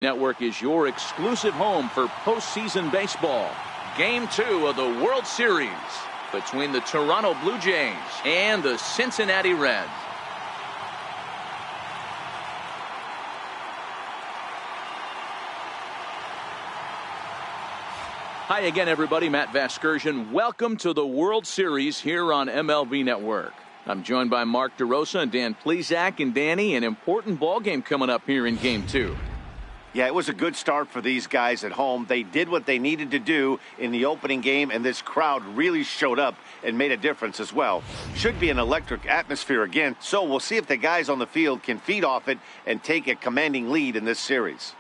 Network is your exclusive home for postseason baseball. Game 2 of the World Series between the Toronto Blue Jays and the Cincinnati Reds. Hi again, everybody. Matt Vasgersian. Welcome to the World Series here on MLB Network. I'm joined by Mark DeRosa and Dan Plesac. And Danny, an important ball game coming up here in Game 2. Yeah, it was a good start for these guys at home. They did what they needed to do in the opening game, and this crowd really showed up and made a difference as well. Should be an electric atmosphere again, so we'll see if the guys on the field can feed off it and take a commanding lead in this series.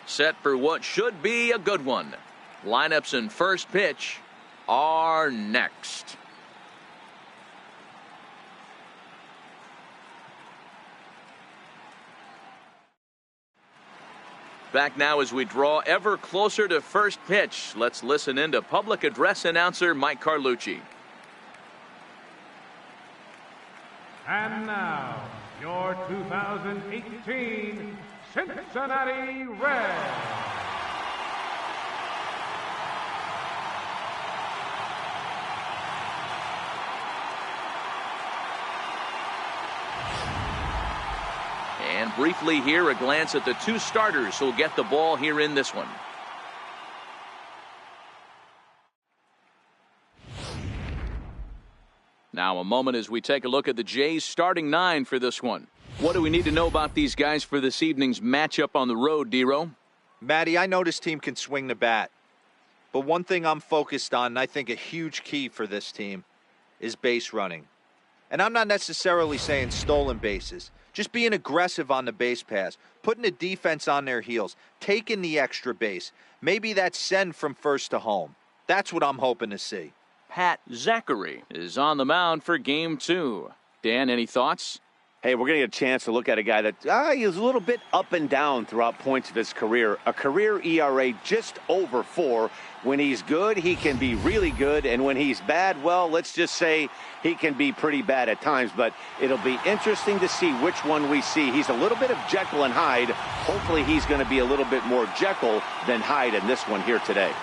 Set for what should be a good one. Lineups and first pitch are next. Back now as we draw ever closer to first pitch. Let's listen in to public address announcer Mike Carlucci. And now, your 2018 Cincinnati Reds. And briefly here, a glance at the two starters who'll get the ball here in this one. Now a moment as we take a look at the Jays starting 9 for this one. What do we need to know about these guys for this evening's matchup on the road, D-Row? Matty, I know this team can swing the bat. But one thing I'm focused on, and I think a huge key for this team, is base running. And I'm not necessarily saying stolen bases. Just being aggressive on the base pass, putting the defense on their heels, taking the extra base. Maybe that's send from first to home. That's what I'm hoping to see. Pat Zachry is on the mound for Game 2. Dan, any thoughts? Hey, we're going to get a chance to look at a guy that is a little bit up and down throughout points of his career. A career ERA just over 4. When he's good, he can be really good. And when he's bad, well, let's just say he can be pretty bad at times. But it'll be interesting to see which one we see. He's a little bit of Jekyll and Hyde. Hopefully he's going to be a little bit more Jekyll than Hyde in this one here today.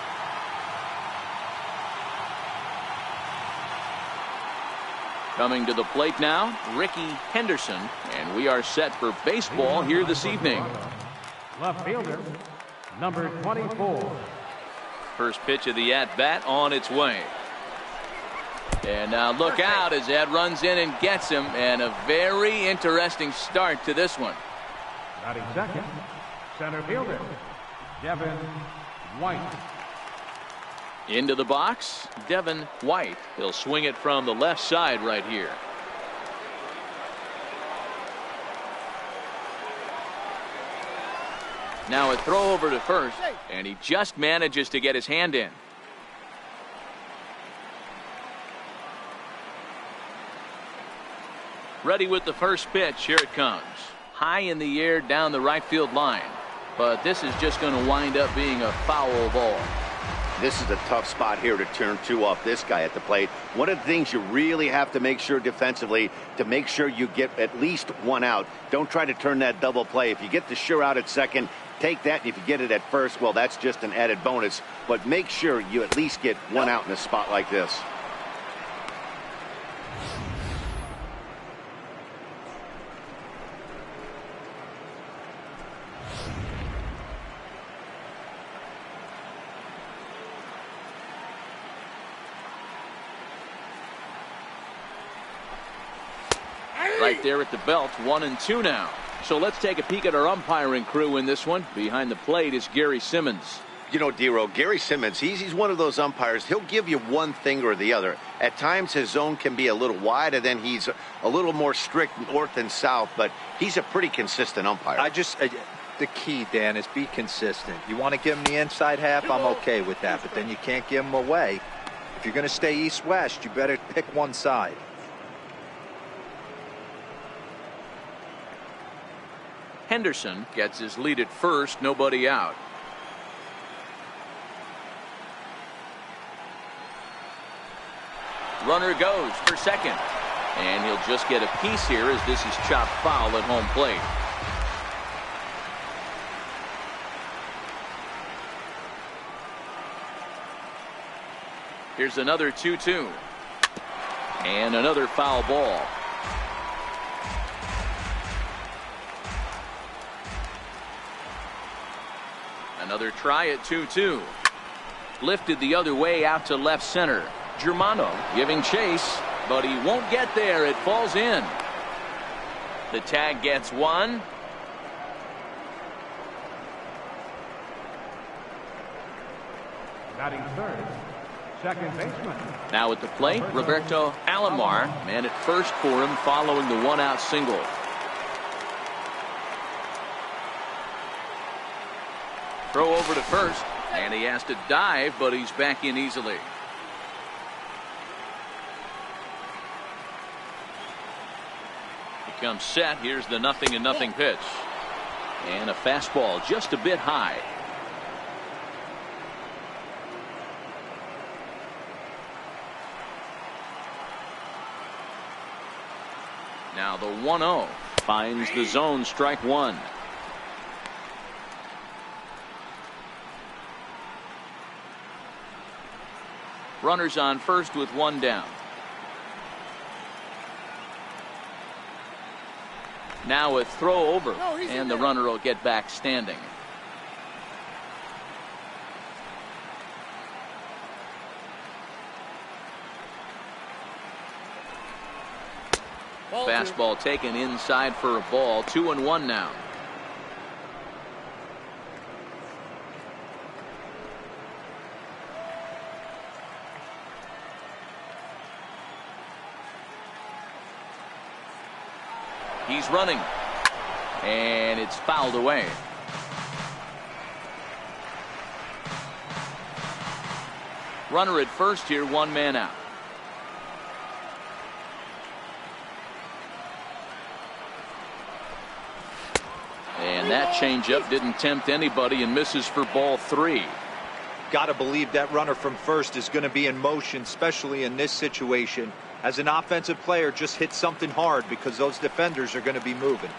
Coming to the plate now, Ricky Henderson, and we are set for baseball here this evening. Left fielder, number 24. First pitch of the at-bat on its way. And now look out as Ed runs in and gets him, and a very interesting start to this one. Batting second, center fielder, Devin White. Into the box, Devin White. He'll swing it from the left side right here. Now a throw over to first, and he just manages to get his hand in. Ready with the first pitch. Here it comes. High in the air down the right field line. But this is just going to wind up being a foul ball. This is a tough spot here to turn 2 off this guy at the plate. One of the things you really have to make sure defensively to make sure you get at least 1 out. Don't try to turn that double play. If you get the sure out at second, take that. And if you get it at first, well, that's just an added bonus. But make sure you at least get 1 out in a spot like this. Right there at the belt, 1-2 now. So let's take a peek at our umpiring crew in this one. Behind the plate is Gary Simmons. You know, D-Row, Gary Simmons, he's one of those umpires. He'll give you one thing or the other. At times his zone can be a little wide, and then he's a little more strict north and south, but he's a pretty consistent umpire. The key, Dan, is be consistent. You want to give him the inside half, I'm okay with that, but then you can't give him away. If you're going to stay east-west, you better pick one side. Henderson gets his lead at first, nobody out. Runner goes for second. And he'll just get a piece here as this is chopped foul at home plate. Here's another 2-2. And another foul ball. Another try at 2-2. Lifted the other way out to left center. Germano giving chase, but he won't get there. It falls in. The tag gets one. Batting third, second baseman. Now at the plate, Roberto Alomar, man at first for him following the one-out single. Throw over to first, and he has to dive, but he's back in easily. He comes set. Here's the 0-0 pitch. And a fastball just a bit high. Now the 1-0 finds the zone, strike one. Runners on first with one down. Now a throw over, and the runner will get back standing. Fastball taken inside for a ball. 2-1 now. He's running, and it's fouled away. Runner at first here, one man out. And that changeup didn't tempt anybody and misses for ball three. Got to believe that runner from first is going to be in motion, especially in this situation. As an offensive player, just hit something hard because those defenders are going to be moving.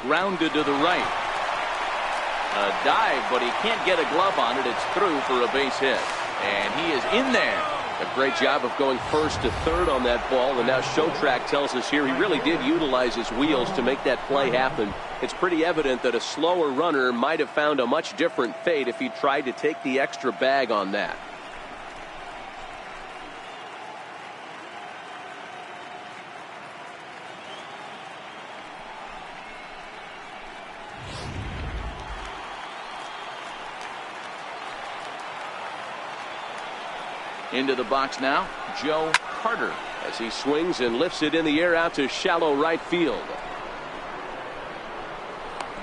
Grounded to the right. A dive, but he can't get a glove on it. It's through for a base hit. And he is in there. A great job of going first to third on that ball. And now Showtrack tells us here he really did utilize his wheels to make that play happen. It's pretty evident that a slower runner might have found a much different fate if he tried to take the extra bag on that. Into the box now, Joe Carter, as he swings and lifts it in the air out to shallow right field.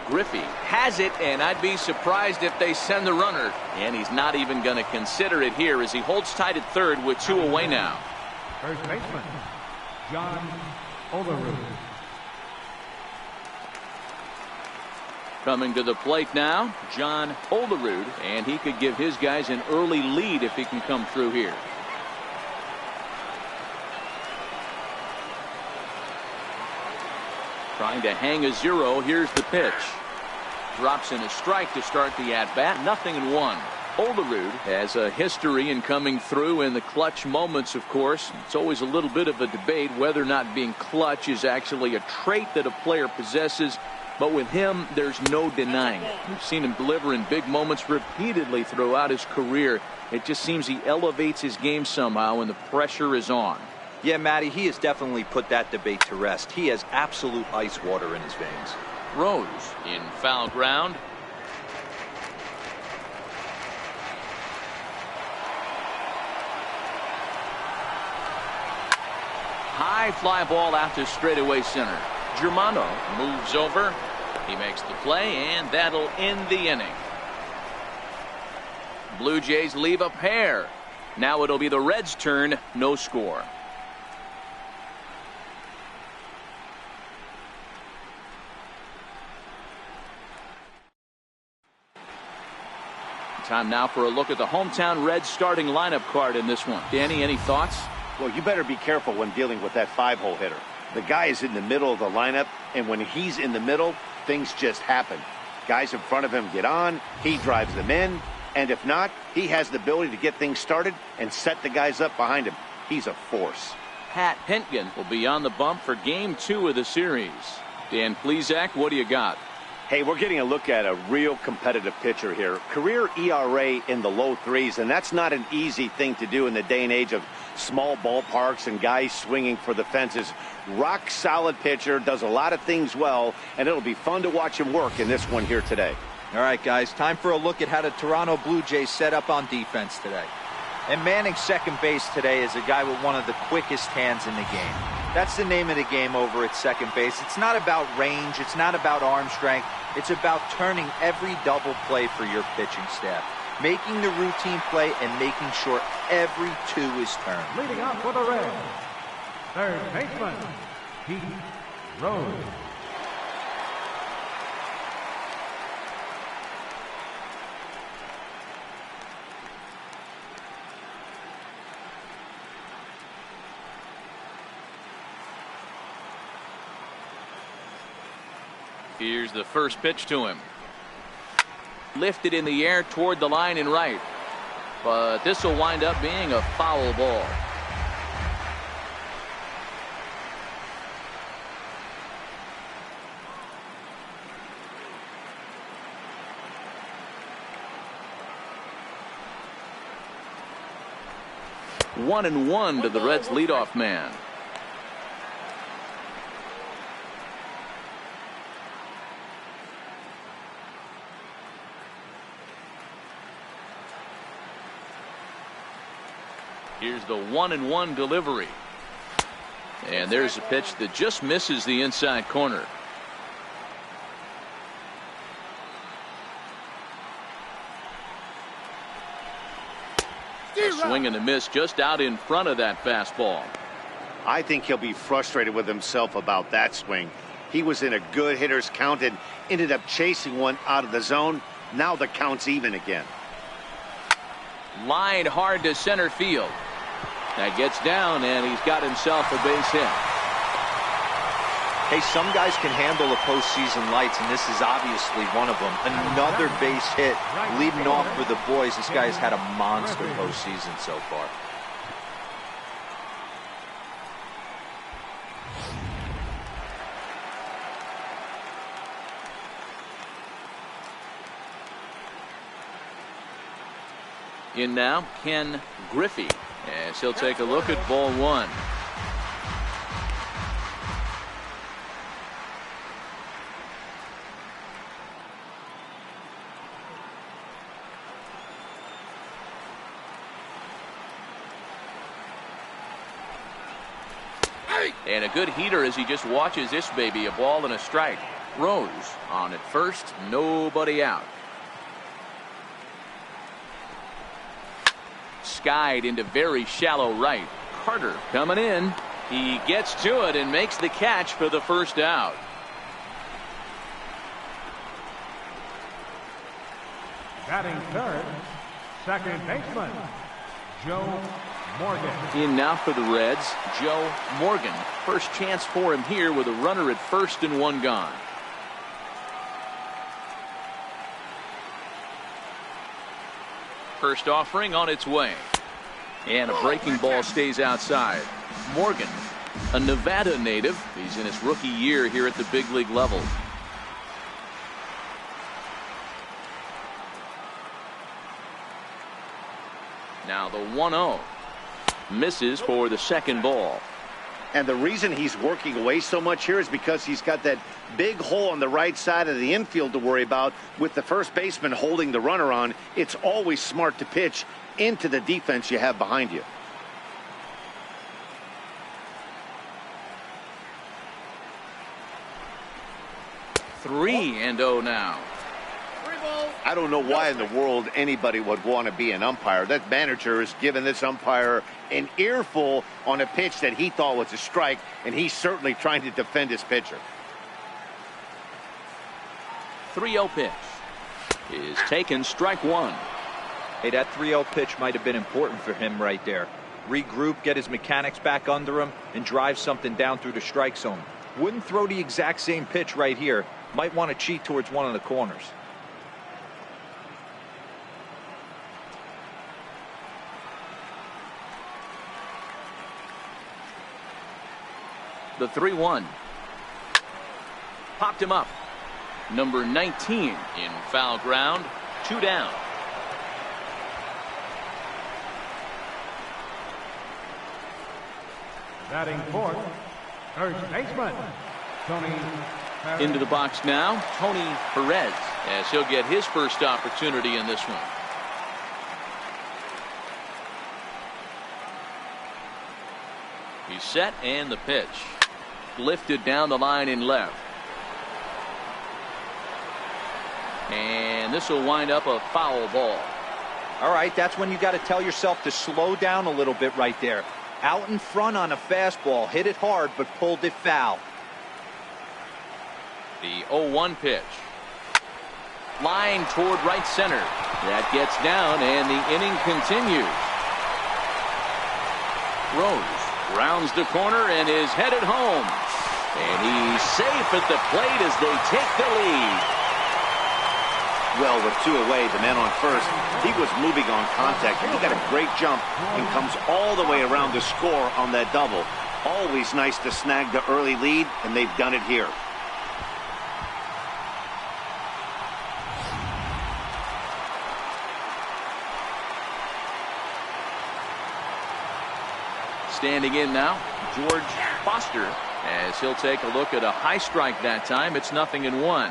Griffey has it, and I'd be surprised if they send the runner. And he's not even going to consider it here as he holds tight at third with two away now. First baseman, John Olerud. Coming to the plate now, John Olerud, and he could give his guys an early lead if he can come through here. Trying to hang a zero. Here's the pitch. Drops in a strike to start the at-bat. 0-1. Olerud has a history in coming through in the clutch moments, of course. It's always a little bit of a debate whether or not being clutch is actually a trait that a player possesses. But with him, there's no denying it. We've seen him deliver in big moments repeatedly throughout his career. It just seems he elevates his game somehow when the pressure is on. Yeah, Matty, he has definitely put that debate to rest. He has absolute ice water in his veins. Rose in foul ground. High fly ball out to straightaway center. Germano moves over. He makes the play, and that'll end the inning. Blue Jays leave a pair. Now it'll be the Reds' turn. No score. Time now for a look at the hometown Reds starting lineup card in this one. Danny, any thoughts? Well, you better be careful when dealing with that 5-hole hitter. The guy is in the middle of the lineup, and when he's in the middle, things just happen. Guys in front of him get on, he drives them in, and if not, he has the ability to get things started and set the guys up behind him. He's a force. Hentgen will be on the bump for Game 2 of the series. Dan Plesac, what do you got? Hey, we're getting a look at a real competitive pitcher here. Career ERA in the low 3s, and that's not an easy thing to do in the day and age of small ballparks and guys swinging for the fences. Rock solid pitcher, does a lot of things well, and it'll be fun to watch him work in this one here today. All right, guys, time for a look at how the Toronto Blue Jays set up on defense today. And manning second base today is a guy with one of the quickest hands in the game. That's the name of the game over at second base. It's not about range. It's not about arm strength. It's about turning every double play for your pitching staff, making the routine play and making sure every 2 is turned. Leading off for the Reds, third baseman, Pete Rose. Here's the first pitch to him. Lifted in the air toward the line and right. But this will wind up being a foul ball. One and one to the Reds leadoff man. Here's the 1-1 delivery. And there's a pitch that just misses the inside corner. A swing and a miss just out in front of that fastball. I think he'll be frustrated with himself about that swing. He was in a good hitter's count and ended up chasing one out of the zone. Now the count's even again. Lined hard to center field. That gets down, and he's got himself a base hit. Hey, some guys can handle the postseason lights, and this is obviously one of them. Another base hit leading off for the boys. This guy's had a monster postseason so far. In now, Ken Griffey, as he'll take a look at ball 1. And a good heater as he just watches this baby, a ball and a strike. Rose on at first, nobody out. Skied into very shallow right. Carter coming in. He gets to it and makes the catch for the first out. Batting third, second baseman, Joe Morgan. In now for the Reds, Joe Morgan. First chance for him here with a runner at first and one gone. First offering on its way. And a breaking ball stays outside. Morgan, a Nevada native. He's in his rookie year here at the big league level. Now the 1-0. Misses for the second ball. And the reason he's working away so much here is because he's got that big hole on the right side of the infield to worry about with the first baseman holding the runner on. It's always smart to pitch into the defense you have behind you. Three and 0 now. I don't know why in the world anybody would want to be an umpire. That manager has given this umpire an earful on a pitch that he thought was a strike, and he's certainly trying to defend his pitcher. 3-0 pitch is taken, strike one. Hey, that 3-0 pitch might have been important for him right there. Regroup, get his mechanics back under him, and drive something down through the strike zone. Wouldn't throw the exact same pitch right here. Might want to cheat towards one of the corners. The 3-1. Popped him up. Number 19 in foul ground. 2 down. Batting fourth, first baseman, Tony. Into the box now, Tony Perez, as he'll get his first opportunity in this one. He's set, and the pitch. Lifted down the line in left. And this will wind up a foul ball. All right, that's when you got to tell yourself to slow down a little bit right there. Out in front on a fastball, hit it hard, but pulled it foul. The 0-1 pitch. Line toward right center. That gets down, and the inning continues. Rose rounds the corner and is headed home. And he's safe at the plate as they take the lead. Well, with 2 away, the man on first, he was moving on contact, and he got a great jump and comes all the way around to score on that double. Always nice to snag the early lead, and they've done it here. Standing in now, George Foster, as he'll take a look at a high strike that time. It's 0-1.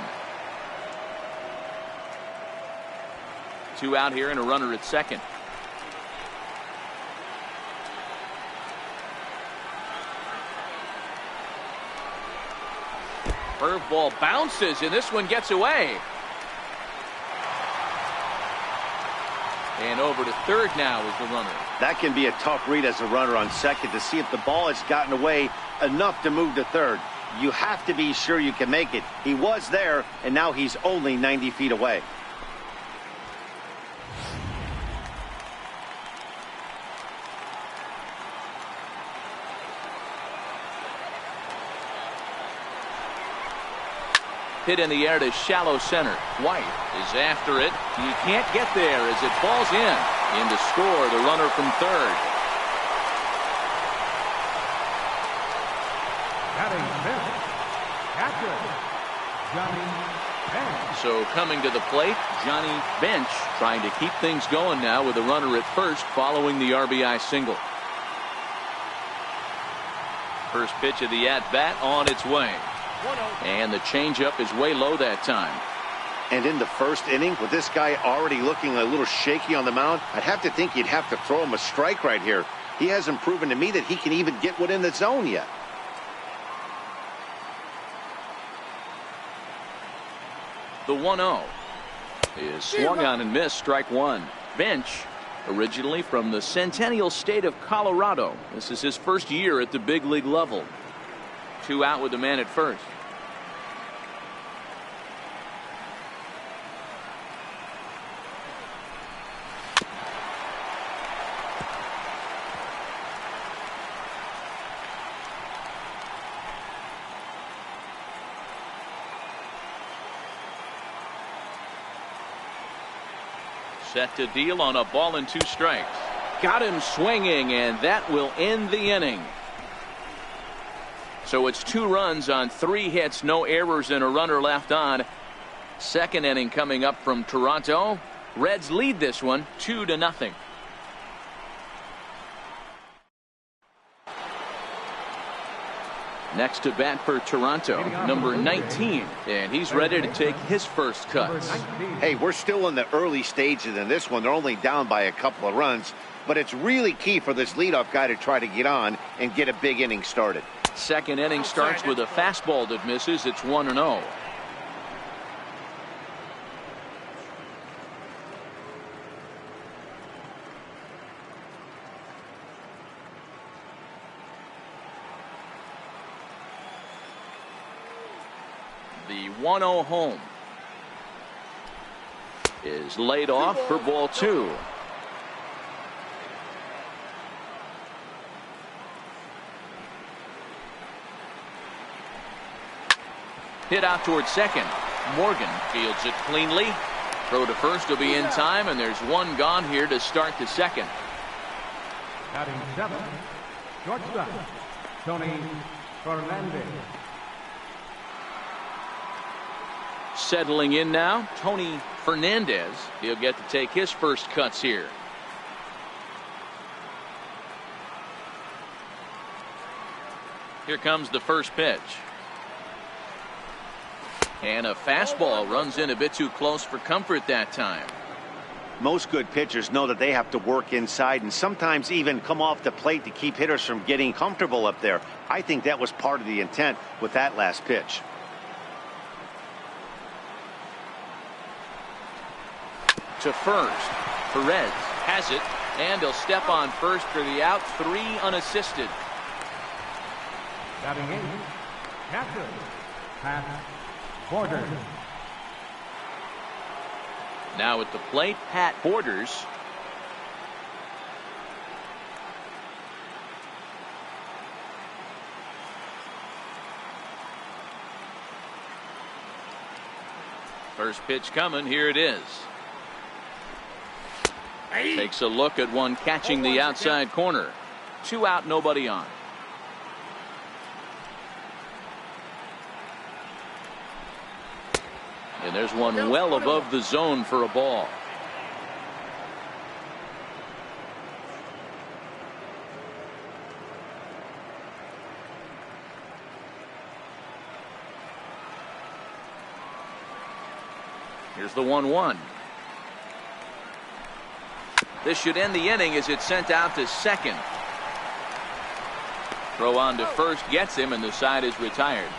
2 out here and a runner at second. Curveball bounces, and this one gets away. And over to third now is the runner. That can be a tough read as a runner on second to see if the ball has gotten away enough to move to third. You have to be sure you can make it. He was there, and now he's only 90 feet away. Hit in the air to shallow center. White is after it. He can't get there as it falls in. In to score the runner from third. Batting fifth, catcher, Johnny Bench. So coming to the plate, Johnny Bench trying to keep things going now with a runner at first following the RBI single. First pitch of the at-bat on its way. And the changeup is way low that time. And in the first inning, with this guy already looking a little shaky on the mound, I'd have to think you'd have to throw him a strike right here. He hasn't proven to me that he can even get one in the zone yet. The 1-0 is swung on and missed, strike one. Bench, originally from the Centennial State of Colorado. This is his first year at the big league level. 2 out with the man at first. Set to deal on a ball and 2 strikes. Got him swinging, and that will end the inning. So it's 2 runs on 3 hits, no errors, and a runner left on. Second inning coming up from Toronto. Reds lead this one 2-0. Next to bat for Toronto, number 19, and he's ready to take his first cuts. Hey, we're still in the early stages in this one. They're only down by a couple of runs, but it's really key for this leadoff guy to try to get on and get a big inning started. Second inning starts with a fastball that misses. It's 1-0. The 1-0 home is laid off for ball 2. Hit out towards second. Morgan fields it cleanly. Throw to first will be in time, and there's one gone here to start the second. Batting 7, shortstop, Tony Fernandez. Settling in now, Tony Fernandez. He'll get to take his first cuts here. Here comes the first pitch. And a fastball runs in a bit too close for comfort that time. Most good pitchers know that they have to work inside and sometimes even come off the plate to keep hitters from getting comfortable up there. I think that was part of the intent with that last pitch. To first. Perez has it, and he'll step on first for the out. 3 unassisted. Batting 8, catcher, Pat Borders. Now at the plate, Pat Borders. First pitch coming. Here it is. Takes a look at one catching the outside corner. 2 out, nobody on. And there's one well above the zone for a ball. Here's the 1-1. This should end the inning as it's sent out to second. Throw on to first gets him, and the side is retired.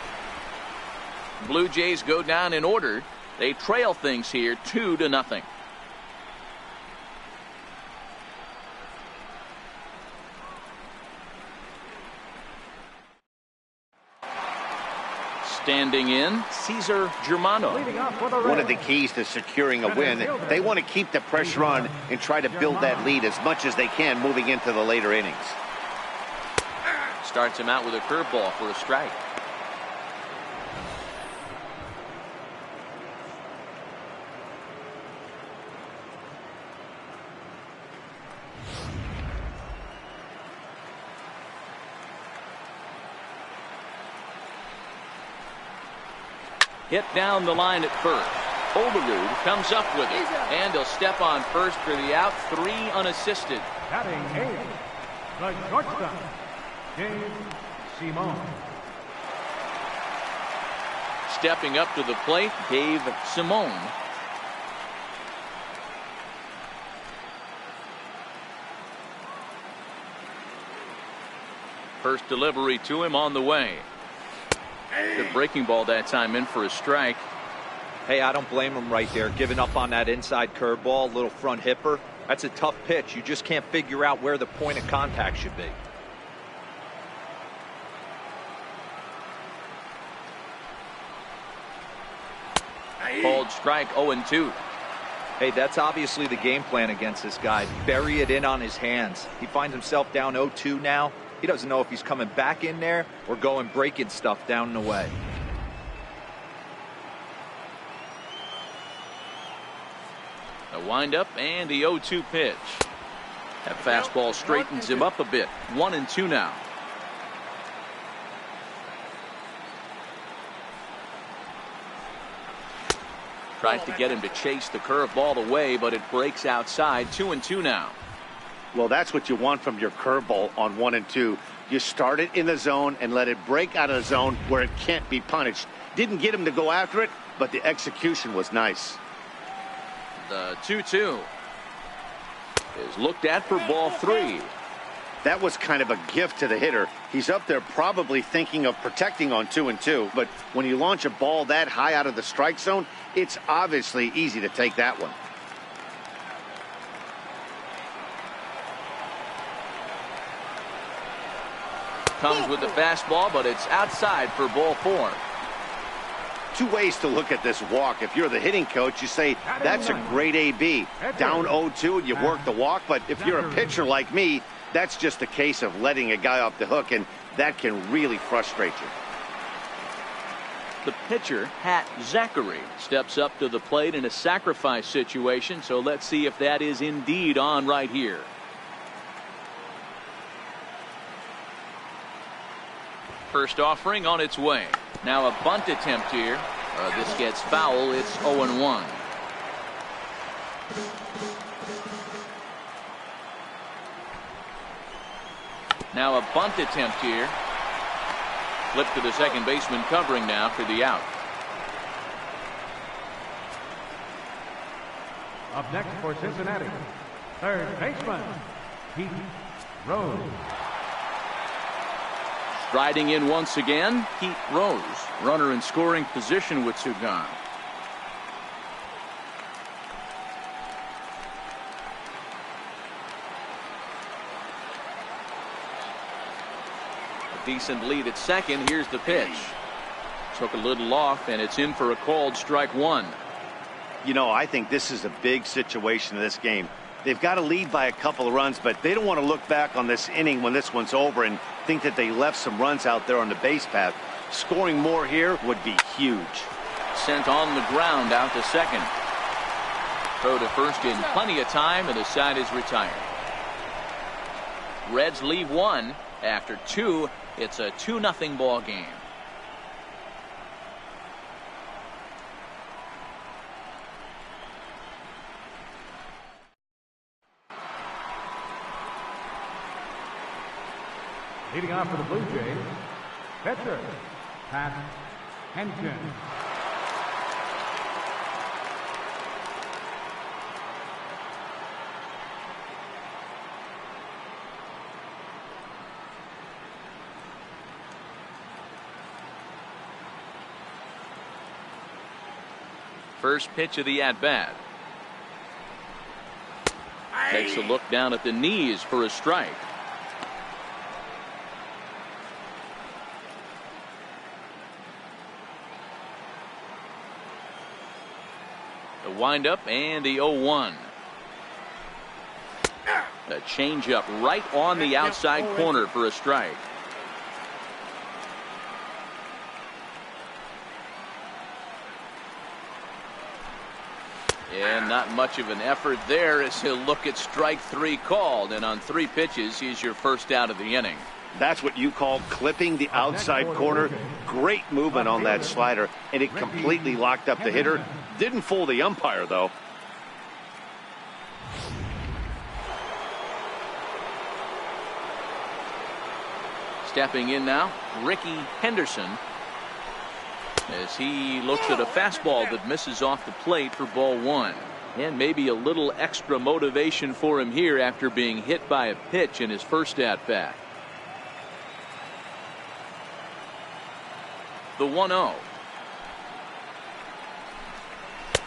Blue Jays go down in order. They trail things here 2-0. Standing in, Cesar Germano. One of the keys to securing a win, they want to keep the pressure on and try to build that lead as much as they can moving into the later innings. Starts him out with a curveball for a strike. Hit down the line at first. Olerud comes up with it, and he'll step on first for the out. 3 unassisted. Batting 8, the shortstop, Dave Simon. Stepping up to the plate, Dave Simon. First delivery to him on the way. Good breaking ball that time, in for a strike. Hey, I don't blame him right there, giving up on that inside curveball, little front hipper. That's a tough pitch. You just can't figure out where the point of contact should be. Called strike. 0-2. Hey, that's obviously the game plan against this guy. Bury it in on his hands. He finds himself down 0-2 now. He doesn't know if he's coming back in there or going breaking stuff down the way. A windup and the 0-2 pitch. That fastball straightens him up a bit. 1-2 now. Tries to get him to chase the curveball away, but it breaks outside. 2-2 now. Well, that's what you want from your curveball on 1 and 2. You start it in the zone and let it break out of the zone where it can't be punished. Didn't get him to go after it, but the execution was nice. The 2-2 is looked at for ball 3. That was kind of a gift to the hitter. He's up there probably thinking of protecting on 2 and 2, but when you launch a ball that high out of the strike zone, it's obviously easy to take that one. Comes with the fastball, but it's outside for ball 4. 2 ways to look at this walk. If you're the hitting coach, you say, that's a great AB. Down 0-2 and you work the walk, but if you're a pitcher like me, that's just a case of letting a guy off the hook, and that can really frustrate you. The pitcher, Zachry, steps up to the plate in a sacrifice situation, so let's see if that is indeed on right here. First offering on its way. Now a bunt attempt here. This gets foul. It's 0-1. Now a bunt attempt here. Flip to the second baseman covering now for the out. Up next for Cincinnati, third baseman, Rose. Striding in once again, Rose. Runner in scoring position with two gone. Decent lead at second. Here's the pitch. Took a little off, and it's in for a called strike one. You know, I think this is a big situation in this game. They've got to lead by a couple of runs, but they don't want to look back on this inning when this one's over and think that they left some runs out there on the base path. Scoring more here would be huge. Sent on the ground out to second. Throw to first in plenty of time, and the side is retired. Reds leave one. After two, it's a 2-0 ball game. Leading off for the Blue Jays, pitcher, Hentgen. First pitch of the at-bat. Takes a look down at the knees for a strike. The windup and the 0-1. A changeup right on the outside corner for a strike. And not much of an effort there as he'll look at strike three called, and on 3 pitches he's your first out of the inning. That's what you call clipping the outside corner. Great movement on that slider, and it completely locked up the hitter. Didn't fool the umpire, though. Stepping in now, Ricky Henderson, as he looks at a fastball that misses off the plate for ball one. And maybe a little extra motivation for him here after being hit by a pitch in his first at-bat. The 1-0.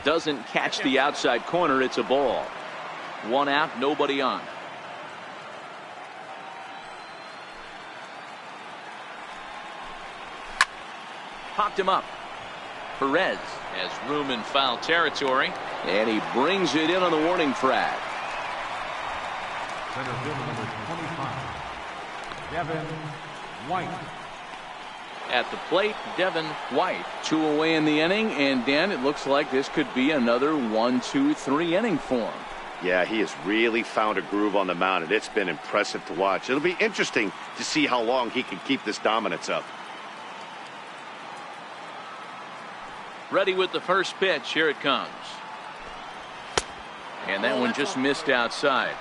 Doesn't catch the outside corner. It's a ball. 1 out, nobody on. Popped him up. Perez has room in foul territory, and he brings it in on the warning track. Center fielder number 25, Devin White. At the plate, Devin White. 2 away in the inning, and Dan, it looks like this could be another 1-2-3 inning for him. Yeah, he has really found a groove on the mound, and it's been impressive to watch. It'll be interesting to see how long he can keep this dominance up. Ready with the first pitch. Here it comes. And that one just missed outside.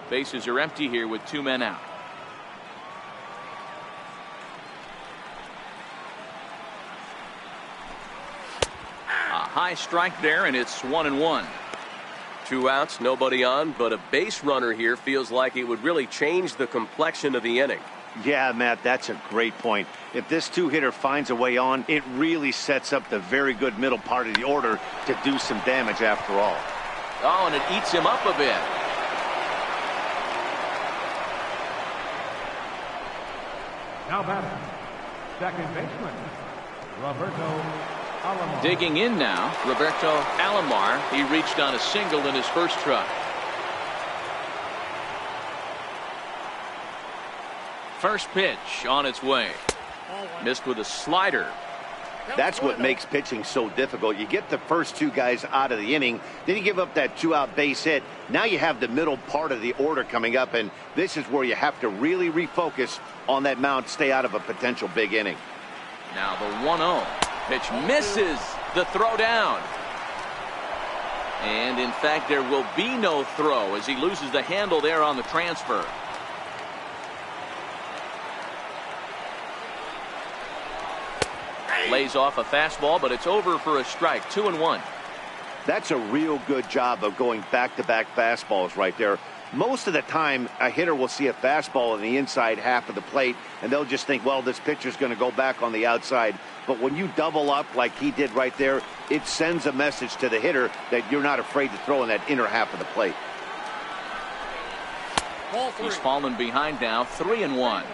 Bases are empty here with 2 men out. A high strike there, and it's 1-1. 2 outs, nobody on, but a base runner here feels like it would really change the complexion of the inning. Yeah, Matt, that's a great point. If this 2-hitter finds a way on, it really sets up the very good middle part of the order to do some damage after all. Oh, and it eats him up a bit. Now batting, second baseman, Roberto Alomar. Digging in now, Roberto Alomar. He reached on a single in his first try. First pitch on its way. Missed with a slider. That's what makes pitching so difficult. You get the first two guys out of the inning, then you give up that 2-out base hit. Now you have the middle part of the order coming up, and this is where you have to really refocus on that mound, stay out of a potential big inning. Now the 1-0. Pitch misses the throw down. And in fact, there will be no throw as he loses the handle there on the transfer. Lays off a fastball, but it's over for a strike. 2-1. That's a real good job of going back-to-back fastballs right there. Most of the time, a hitter will see a fastball in the inside half of the plate, and they'll just think, well, this pitcher's going to go back on the outside. But when you double up like he did right there, it sends a message to the hitter that you're not afraid to throw in that inner half of the plate. He's fallen behind now, 3-1.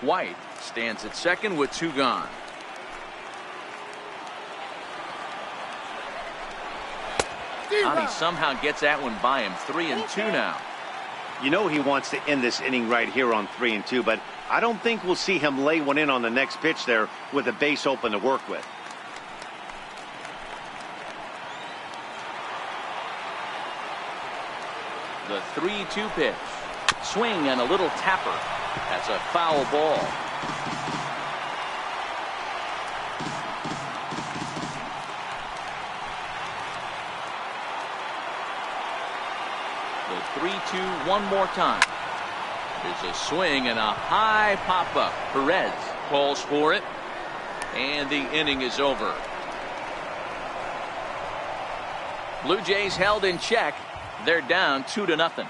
White stands at second with 2 gone. He somehow gets that one by him. 3-2 now. You know he wants to end this inning right here on 3-2, but I don't think we'll see him lay one in on the next pitch there with a base open to work with. The 3-2 pitch. Swing and a little tapper. That's a foul ball. The 3-2 one more time. There's a swing and a high pop-up. Perez calls for it. And the inning is over. Blue Jays held in check. They're down 2-0.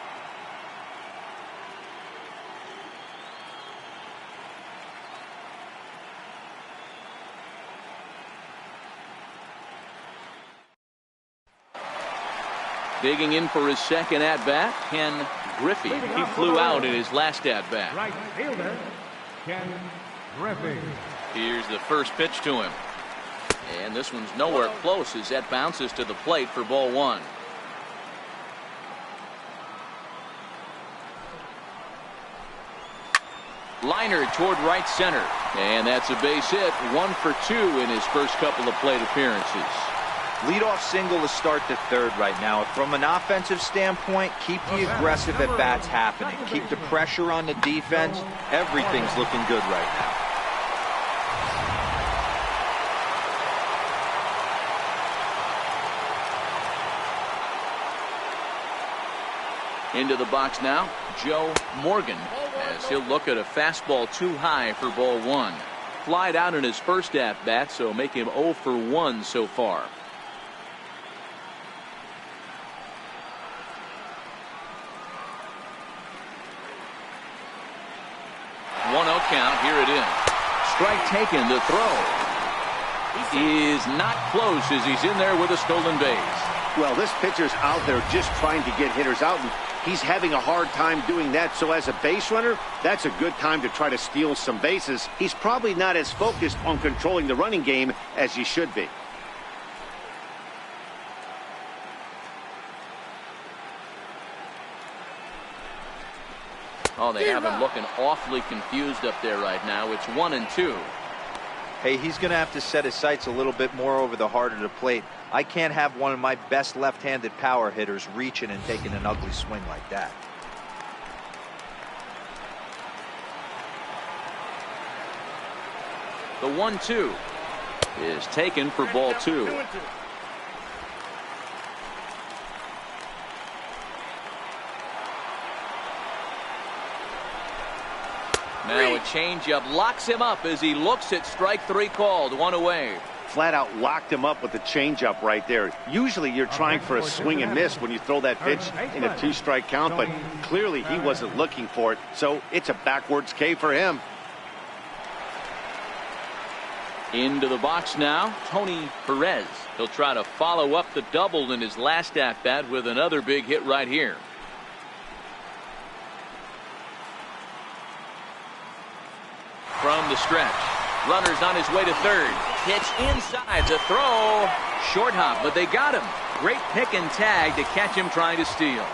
Digging in for his second at-bat, Ken Griffey. He flew out in his last at-bat. Right fielder, Ken Griffey. Here's the first pitch to him. And this one's nowhere close as that bounces to the plate for ball 1. Liner toward right center. And that's a base hit. 1 for 2 in his first couple of plate appearances. Leadoff single to start the third right now. From an offensive standpoint, keep the aggressive at-bats happening. Keep the pressure on the defense. Everything's looking good right now. Into the box now, Joe Morgan, as he'll look at a fastball too high for ball 1. Flied out in his first at-bat, so make him 0 for 1 so far. Count. Here it is. Strike taken. The throw is not close as he's in there with a stolen base. Well, this pitcher's out there just trying to get hitters out, and he's having a hard time doing that. So as a base runner, that's a good time to try to steal some bases. He's probably not as focused on controlling the running game as he should be. Oh, they have him looking awfully confused up there right now. It's 1-2. Hey, he's going to have to set his sights a little bit more over the heart of the plate. I can't have one of my best left-handed power hitters reaching and taking an ugly swing like that. The 1-2 is taken for ball 2. Now a changeup locks him up as he looks at strike 3 called. 1 away. Flat out locked him up with the changeup right there. Usually you're trying for a swing and miss when you throw that pitch in a 2-strike count, but clearly he wasn't looking for it, so it's a backwards K for him. Into the box now, Tony Perez. He'll try to follow up the double in his last at-bat with another big hit right here. From the stretch, runners on his way to third. pitch inside. The throw. Short hop, but they got him. Great pick and tag to catch him trying to steal.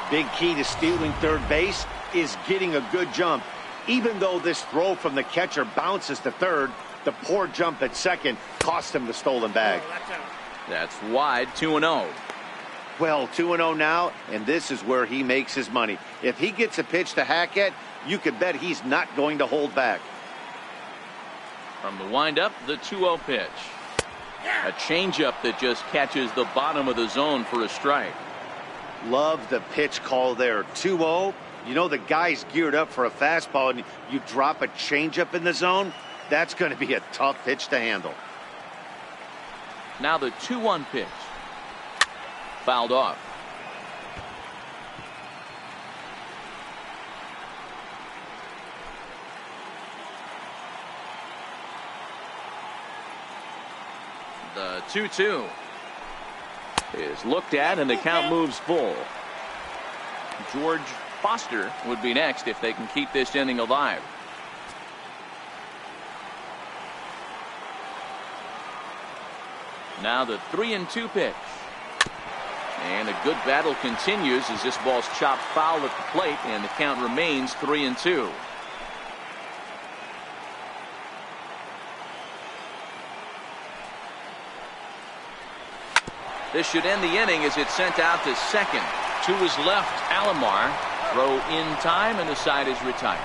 Big key to stealing third base is getting a good jump. Even though this throw from the catcher bounces to third, the poor jump at second cost him the stolen bag. That's wide, 2-0. Well, 2-0 now, and this is where he makes his money. If he gets a pitch to hack at, you could bet he's not going to hold back. From the windup, the 2-0 pitch. A changeup that just catches the bottom of the zone for a strike. Love the pitch call there. 2-0. You know the guy's geared up for a fastball, and you drop a changeup in the zone. That's going to be a tough pitch to handle. Now the 2-1 pitch. Fouled off. The 2-2 is looked at, and the count moves full. George Foster would be next if they can keep this inning alive. Now the 3-2 pitch. And a good battle continues as this ball's chopped foul at the plate, and the count remains 3-2. This should end the inning as it's sent out to second. To his left, Alomar. Throw in time, and the side is retired.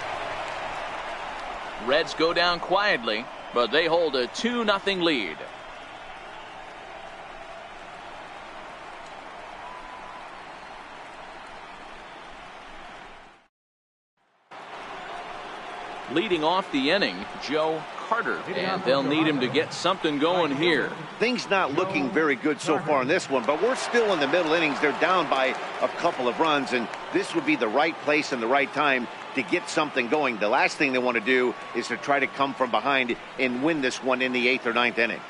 Reds go down quietly, but they hold a 2-0 lead. Leading off the inning, Joe Carter, and they'll need him to get something going here. Things not looking very good so far in this one, but we're still in the middle innings. They're down by a couple of runs, and this would be the right place and the right time to get something going. The last thing they want to do is to try to come from behind and win this one in the 8th or 9th inning.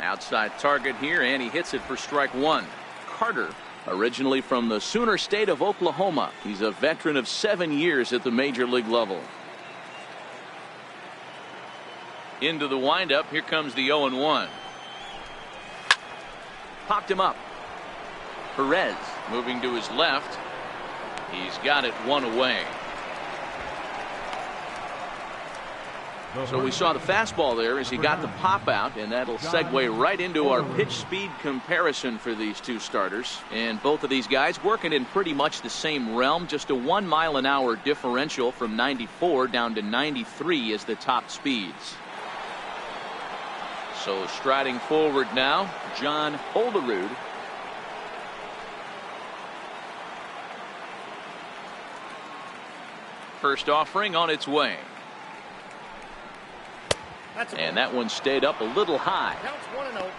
Outside target here, and he hits it for strike one. Carter, originally from the Sooner State of Oklahoma. He's a veteran of 7 years at the major league level. Into the windup. Here comes the 0-1. Popped him up. Perez moving to his left. He's got it one away. So we saw the fastball there as he got the pop out, and that'll segue right into our pitch speed comparison for these two starters. And both of these guys working in pretty much the same realm. Just a 1 mile an hour differential from 94 down to 93 is the top speeds. So striding forward now, John Holderud. First offering on its way. And that one stayed up a little high. Counts 1-0.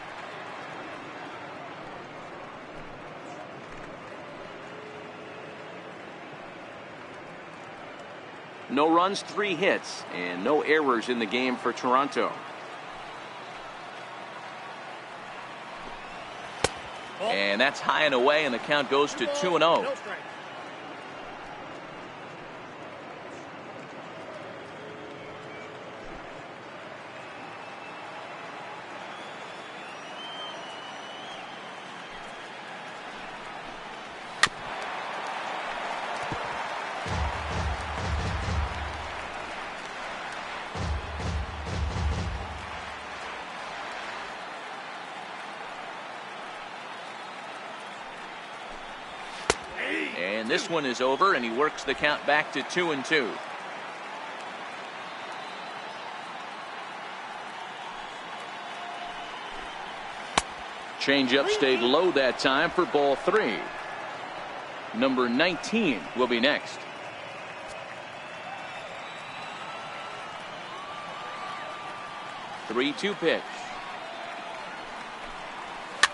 No runs, 3 hits, and no errors in the game for Toronto. And that's high and away, and the count goes to 2-0. No strike. And this one is over, and he works the count back to 2-2. Changeup stayed low that time for ball 3. Number 19 will be next. The 3-2 pitch.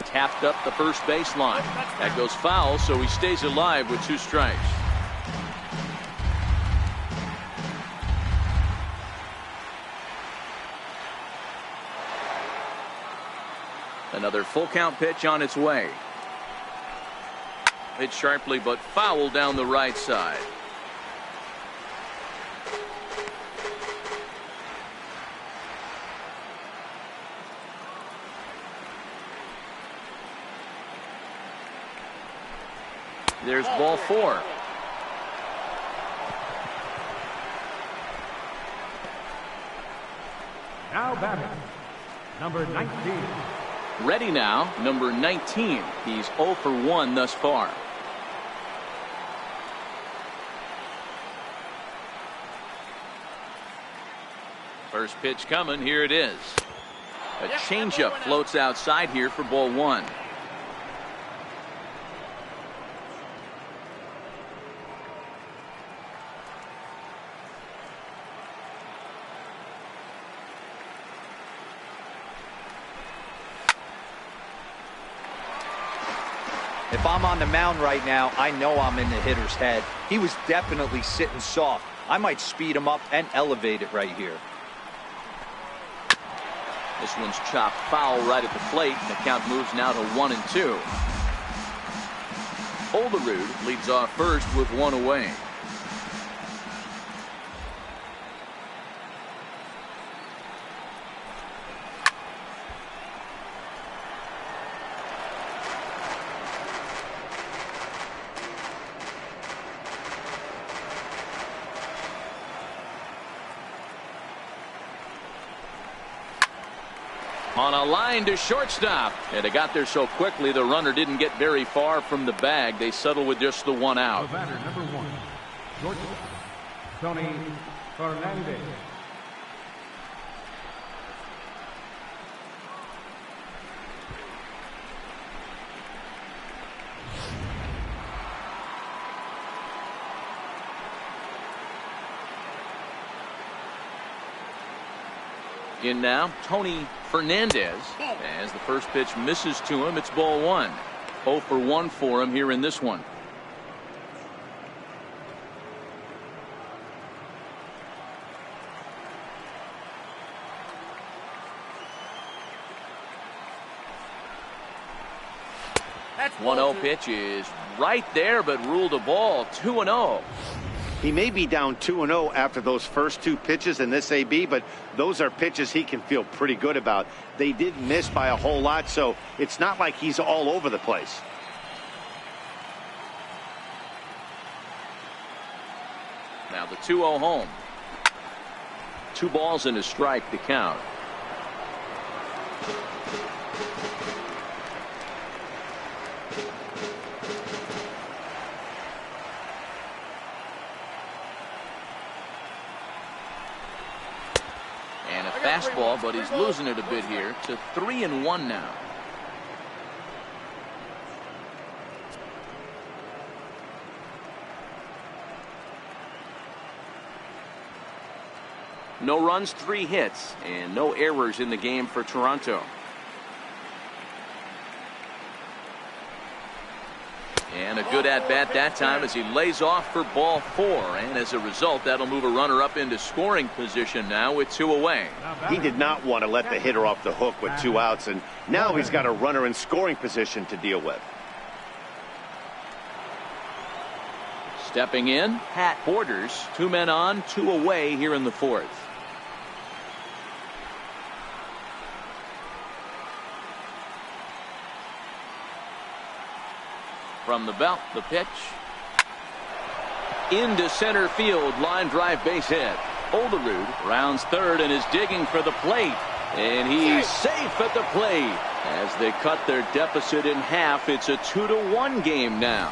Tapped up the first baseline. That goes foul, so he stays alive with 2 strikes. Another full count pitch on its way. Hit sharply but foul down the right side. There's ball 4. Now batting, number 19. Ready now, number 19. He's 0 for 1 thus far. First pitch coming. Here it is. A changeup floats outside here for ball 1. If I'm on the mound right now, I know I'm in the hitter's head. He was definitely sitting soft. I might speed him up and elevate it right here. This one's chopped foul right at the plate, and the count moves now to 1-2. Olerud leads off first with 1 away. On a line to shortstop, and it got there so quickly the runner didn't get very far from the bag. They settle with just the 1 out. The batter, number 1, shortstop, Tony Fernandez. In now, Tony Fernandez. As the first pitch misses to him, it's ball 1. 0 for 1 for him here in this one. That's 1-0 pitch is right there, but ruled a ball. 2-0. He may be down 2-0 after those first 2 pitches in this AB, but those are pitches he can feel pretty good about. They did miss by a whole lot, so it's not like he's all over the place. Now the 2-0 home. 2 balls and a strike to count. Fastball, but he's losing it a bit here to 3-1 now. No runs, 3 hits, and no errors in the game for Toronto. And a good at-bat that time as he lays off for ball 4. And as a result, that'll move a runner up into scoring position now with 2 away. He did not want to let the hitter off the hook with 2 outs, and now he's got a runner in scoring position to deal with. Stepping in, Pat Borders. 2 men on, 2 away here in the 4th. From the belt, the pitch. Into center field, line drive base hit. Olerud rounds third and is digging for the plate. And he's safe at the plate. As they cut their deficit in half, it's a 2-1 game now.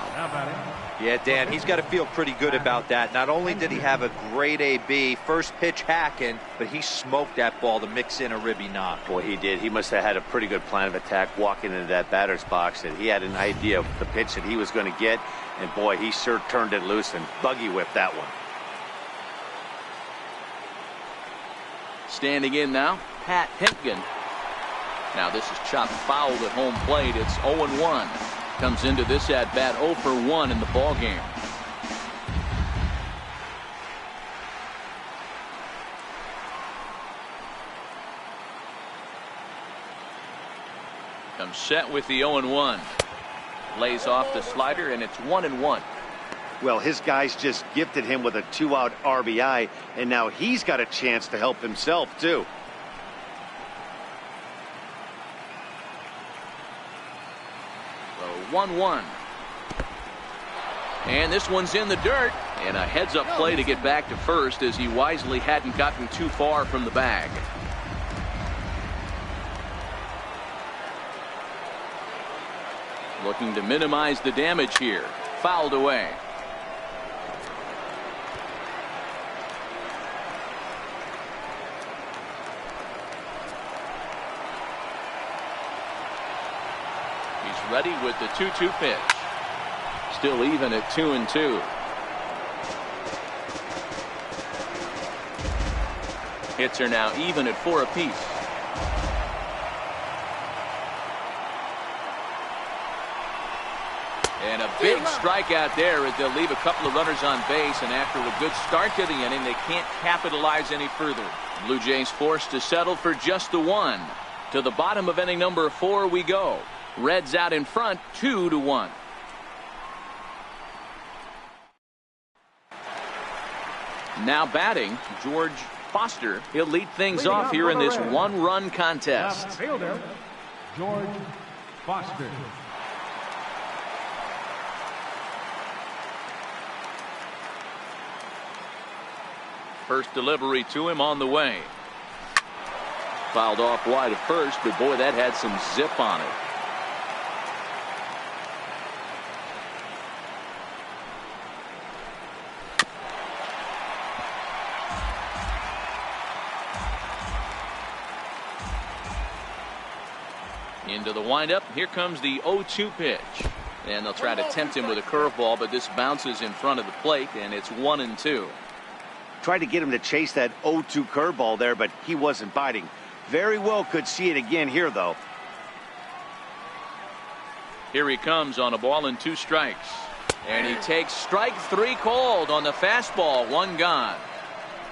Yeah, Dan, he's got to feel pretty good about that. Not only did he have a great AB, first pitch hacking, but he smoked that ball to mix in a ribby knock. Boy, he did. He must have had a pretty good plan of attack walking into that batter's box, and he had an idea of the pitch that he was going to get, and boy, he sure turned it loose and buggy whipped that one. Standing in now, Pat Hentgen. Now this is chopped foul at home plate. It's 0-1. Comes into this at bat 0 for 1 in the ball game. Comes set with the 0-1. Lays off the slider, and it's 1-1. Well, his guys just gifted him with a 2-out RBI, and now he's got a chance to help himself too. So 1-1. And this one's in the dirt. And a heads-up play to get back to first as he wisely hadn't gotten too far from the bag. Looking to minimize the damage here. Fouled away. He's ready with the 2-2 pitch. Still even at 2-2. Hits are now even at 4 apiece. And a big strikeout there as they'll leave a couple of runners on base, and after a good start to the inning, they can't capitalize any further. Blue Jays forced to settle for just the one. To the bottom of inning number 4 we go. Reds out in front 2-1. Now batting, George Foster. He'll lead things off here in this one-run contest. Fielder, George Foster. First delivery to him on the way. Fouled off wide at first, but boy, that had some zip on it. Into the windup. Here comes the 0-2 pitch. And they'll try to tempt him with a curveball, but this bounces in front of the plate, and it's 1-2. Tried to get him to chase that 0-2 curveball there, but he wasn't biting. Very well could see it again here, though. Here he comes on a ball and 2 strikes. And he takes strike 3 called on the fastball. 1 gone.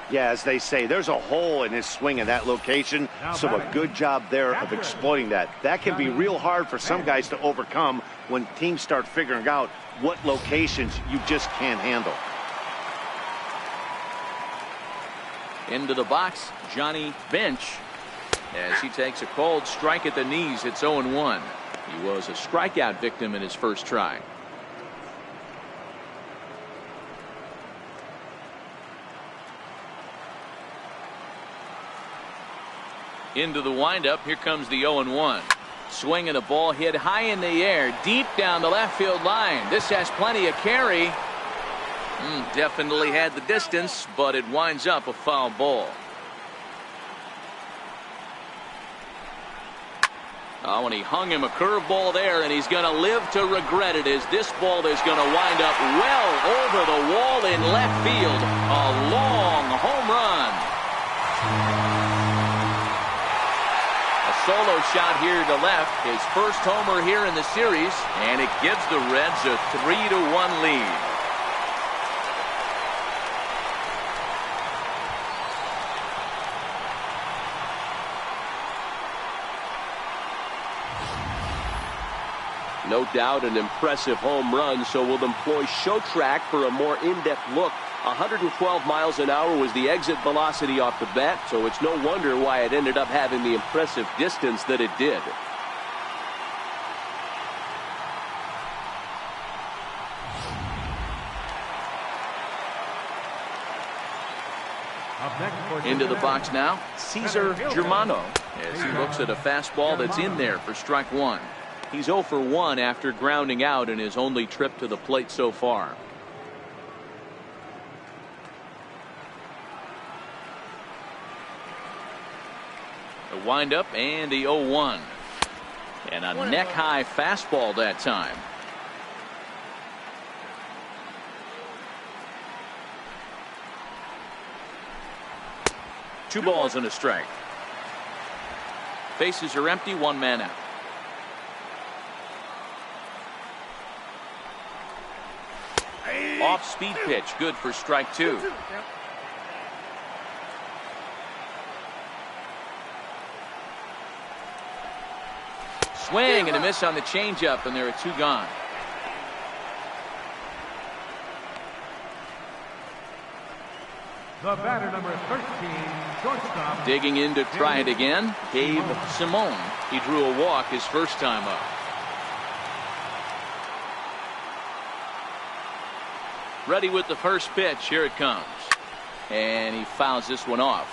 Yeah, as they say, there's a hole in his swing in that location, so a good job there of exploiting that. That can be real hard for some guys to overcome when teams start figuring out what locations you just can't handle. Into the box, Johnny Bench, as he takes a called strike at the knees. It's 0-1. He was a strikeout victim in his first try. Into the windup. Here comes the 0-1. Swinging a ball hit high in the air, deep down the left field line. This has plenty of carry. Definitely had the distance, but it winds up a foul ball. Oh, and he hung him a curveball there, and he's going to live to regret it, as this ball is going to wind up well over the wall in left field. A long home run. A solo shot here to left, his first homer here in the series, and it gives the Reds a 3-1 lead. No doubt an impressive home run, so we'll employ show track for a more in-depth look. 112 miles an hour was the exit velocity off the bat, so it's no wonder why it ended up having the impressive distance that it did. Into the box now, Cesar Germano, as he looks at a fastball that's in there for strike 1. He's 0 for 1 after grounding out in his only trip to the plate so far. The windup and the 0-1. And a neck-high fastball that time. Two balls and a strike. Bases are empty, 1 man out. Off-speed pitch, good for strike 2. Swing and a miss on the changeup, and there are 2 gone. The batter, number 13, shortstop. Digging in to try it again, Dave Simone. He drew a walk his first time up. Ready with the first pitch. Here it comes. And he fouls this one off.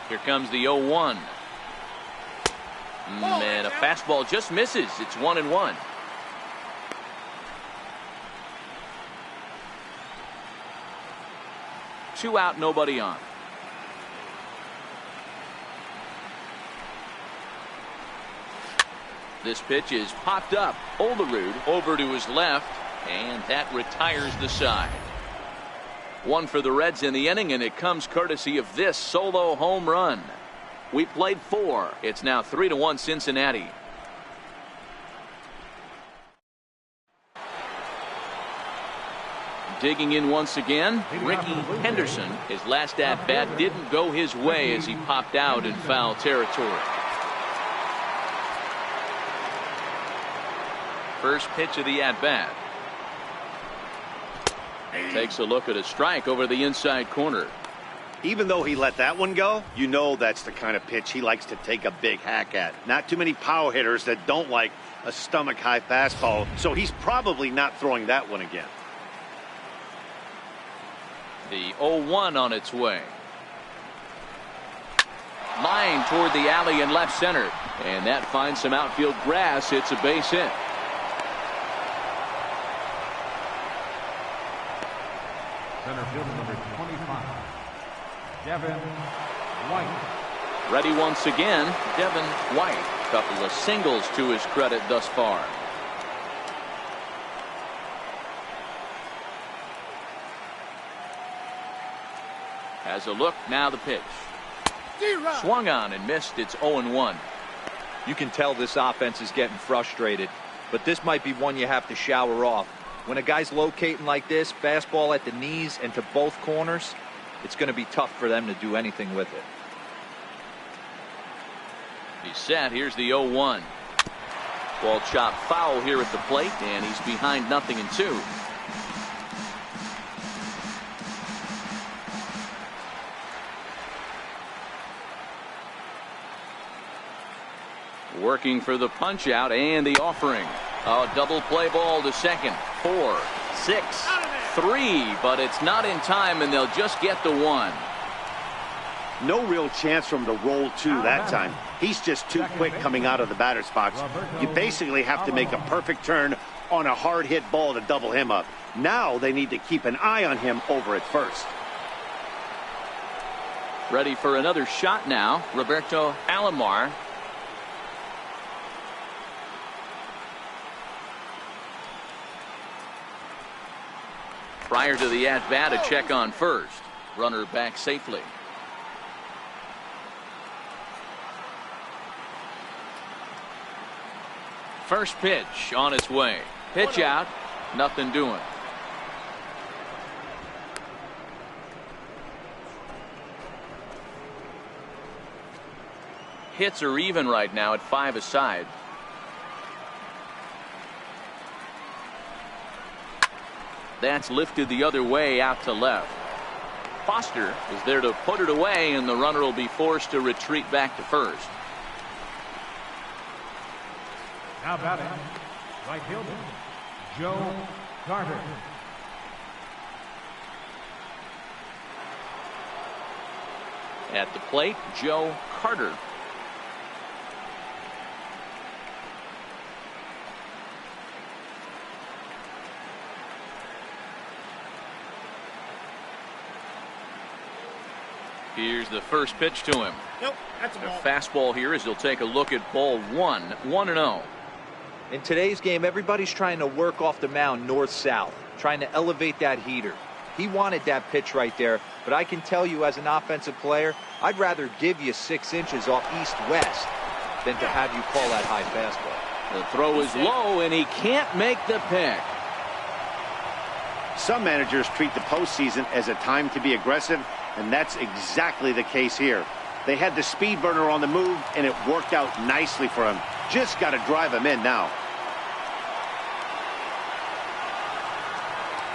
Here comes the 0-1. And a fastball just misses. It's 1-1. Two out, nobody on. This pitch is popped up. Olerud over to his left, and that retires the side. One for the Reds in the inning, and it comes courtesy of this solo home run. We played 4. It's now 3-1 Cincinnati. Digging in once again, Ricky Henderson. His last at-bat didn't go his way as he popped out in foul territory. First pitch of the at-bat. Takes a look at a strike over the inside corner. Even though he let that one go, you know that's the kind of pitch he likes to take a big hack at. Not too many power hitters that don't like a stomach-high fastball, so he's probably not throwing that one again. The 0-1 on its way. Line toward the alley in left center. And that finds some outfield grass. It's a base hit. Center fielder number 25, Devin White. Ready once again, Devin White. Couple of singles to his credit thus far. Has a look, now the pitch. Swung on and missed. It's 0-1. You can tell this offense is getting frustrated, but this might be one you have to shower off. When a guy's locating like this, fastball at the knees and to both corners, it's going to be tough for them to do anything with it. He's set. Here's the 0-1. Ball chopped foul here at the plate, and he's behind 0-2. Working for the punch out and the offering. A double play ball to second. 4, 6, 3, but it's not in time, and they'll just get the 1. No real chance for him to roll 2 that time. He's just too quick coming out of the batter's box. You basically have to make a perfect turn on a hard hit ball to double him up. Now they need to keep an eye on him over at first. Ready for another shot now. Roberto Alomar. Prior to the at-bat, a check on first. Runner back safely. First pitch on its way. Pitch out. Nothing doing. Hits are even right now at 5 aside. That's lifted the other way out to left. Foster is there to put it away, and the runner will be forced to retreat back to first. Now batting, right fielder, Joe Carter. At the plate, Joe Carter. Here's the first pitch to him. Nope, that's a ball. A fastball here as he'll take a look at ball 1. 1-0. In today's game, everybody's trying to work off the mound north-south, trying to elevate that heater. He wanted that pitch right there, but I can tell you as an offensive player, I'd rather give you 6 inches off east-west than to have you call that high fastball. The throw is low, and he can't make the pick. Some managers treat the postseason as a time to be aggressive, and that's exactly the case here. They had the speed burner on the move, and it worked out nicely for him. Just got to drive him in now.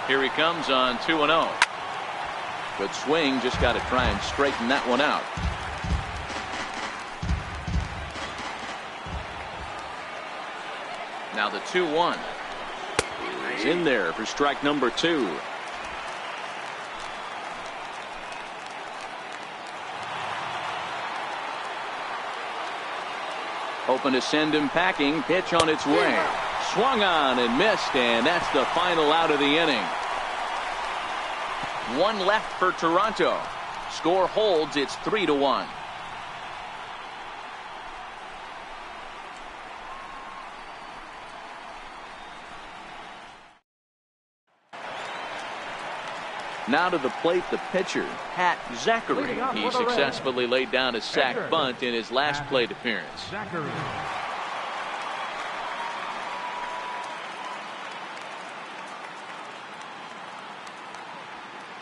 Here he comes on 2-0. Good swing, just got to try and straighten that one out. Now the 2-1. He's in there for strike number 2. Hoping to send him packing. Pitch on its way. Swung on and missed, and that's the final out of the inning. One left for Toronto. Score holds. It's 3-1. Now to the plate, the pitcher, Zachry. He successfully laid down a sac bunt in his last plate appearance. Zachry.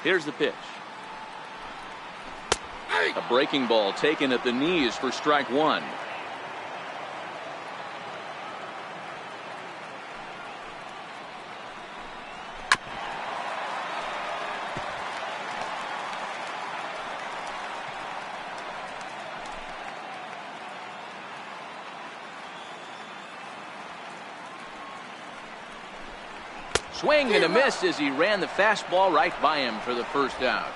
Here's the pitch. A breaking ball taken at the knees for strike 1. Swing and a miss as he ran the fastball right by him for the first out.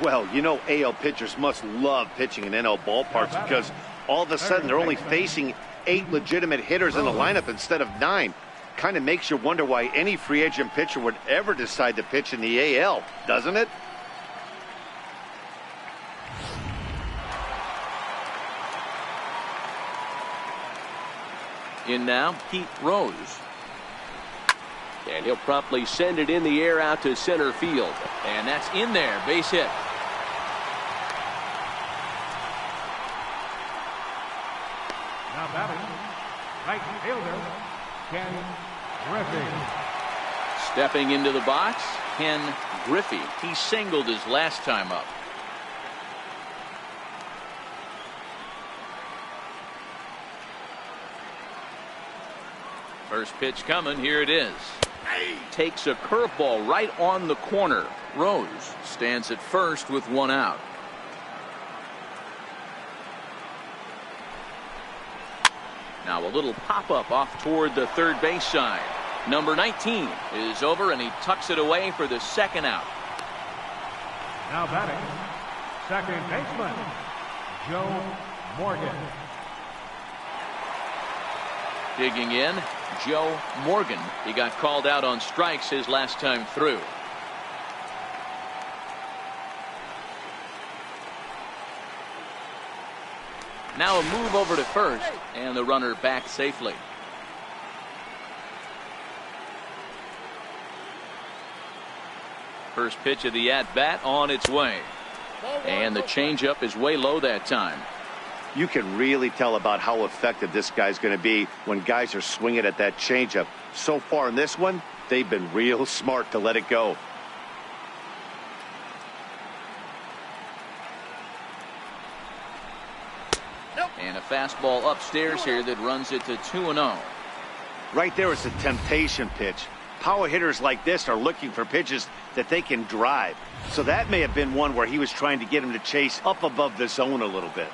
Well, you know, AL pitchers must love pitching in NL ballparks because all of a sudden they're only facing 8 legitimate hitters in the lineup instead of 9. Kind of makes you wonder why any free agent pitcher would ever decide to pitch in the AL, doesn't it? In now, Pete Rose. And he'll promptly send it in the air out to center field. And that's in there. Base hit. Now batting, right fielder, Ken Griffey. Stepping into the box, Ken Griffey. He singled his last time up. First pitch coming. Here it is. Takes a curveball right on the corner. Rose stands at first with 1 out. Now a little pop-up off toward the third base side. Number 19 is over, and he tucks it away for the 2nd out. Now batting, second baseman, Joe Morgan. Digging in, Joe Morgan. He got called out on strikes his last time through. Now a move over to first, and the runner back safely. First pitch of the at-bat on its way. And the changeup is way low that time. You can really tell about how effective this guy's going to be when guys are swinging at that changeup. So far in this one, they've been real smart to let it go. And a fastball upstairs here that runs it to 2-0. Right there is a temptation pitch. Power hitters like this are looking for pitches that they can drive. So that may have been one where he was trying to get him to chase up above the zone a little bit.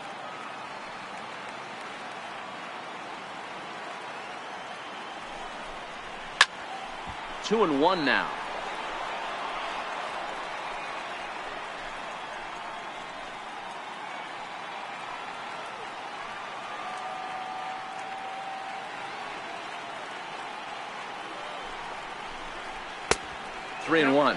2-1 now. Three and one.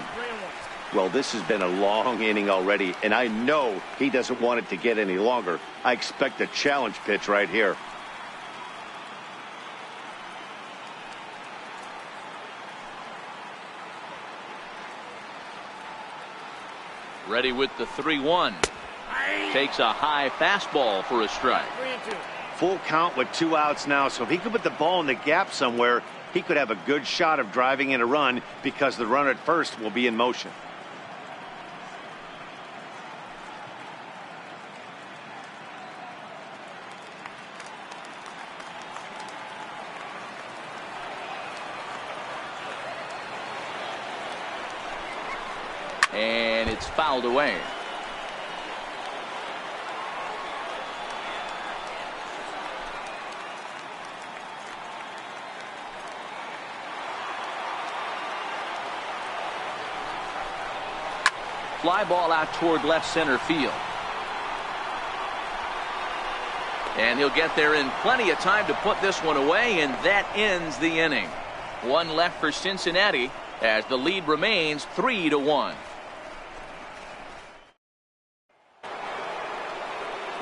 Well, this has been a long inning already, and I know he doesn't want it to get any longer. I expect a challenge pitch right here. Ready with the 3-1. Takes a high fastball for a strike. Full count with 2 outs now, so if he could put the ball in the gap somewhere, he could have a good shot of driving in a run because the runner at first will be in motion. And it's fouled away. fly ball out toward left center field. And he'll get there in plenty of time to put this one away, and that ends the inning. One left for Cincinnati as the lead remains 3-1.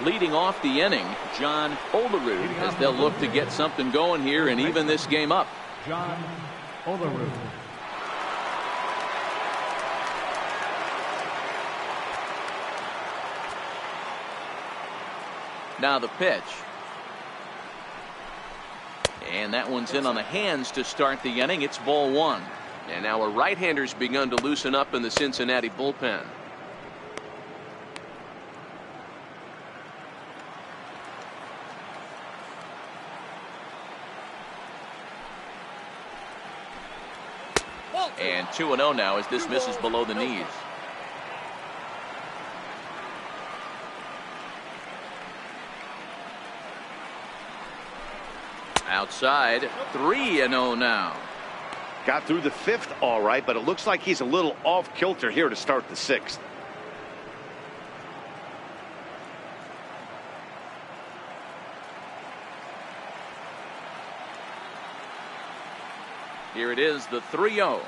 Leading off the inning, John Olerud, as they'll look to get something going here and even this game up. John Olerud. Now the pitch. And that one's in on the hands to start the inning. It's ball one. And now a right-hander's begun to loosen up in the Cincinnati bullpen. And 2-0 now as this misses below the knees. Outside, 3-0 now. Got through the fifth all right, but it looks like he's a little off kilter here to start the sixth. Here it is, the 3-0.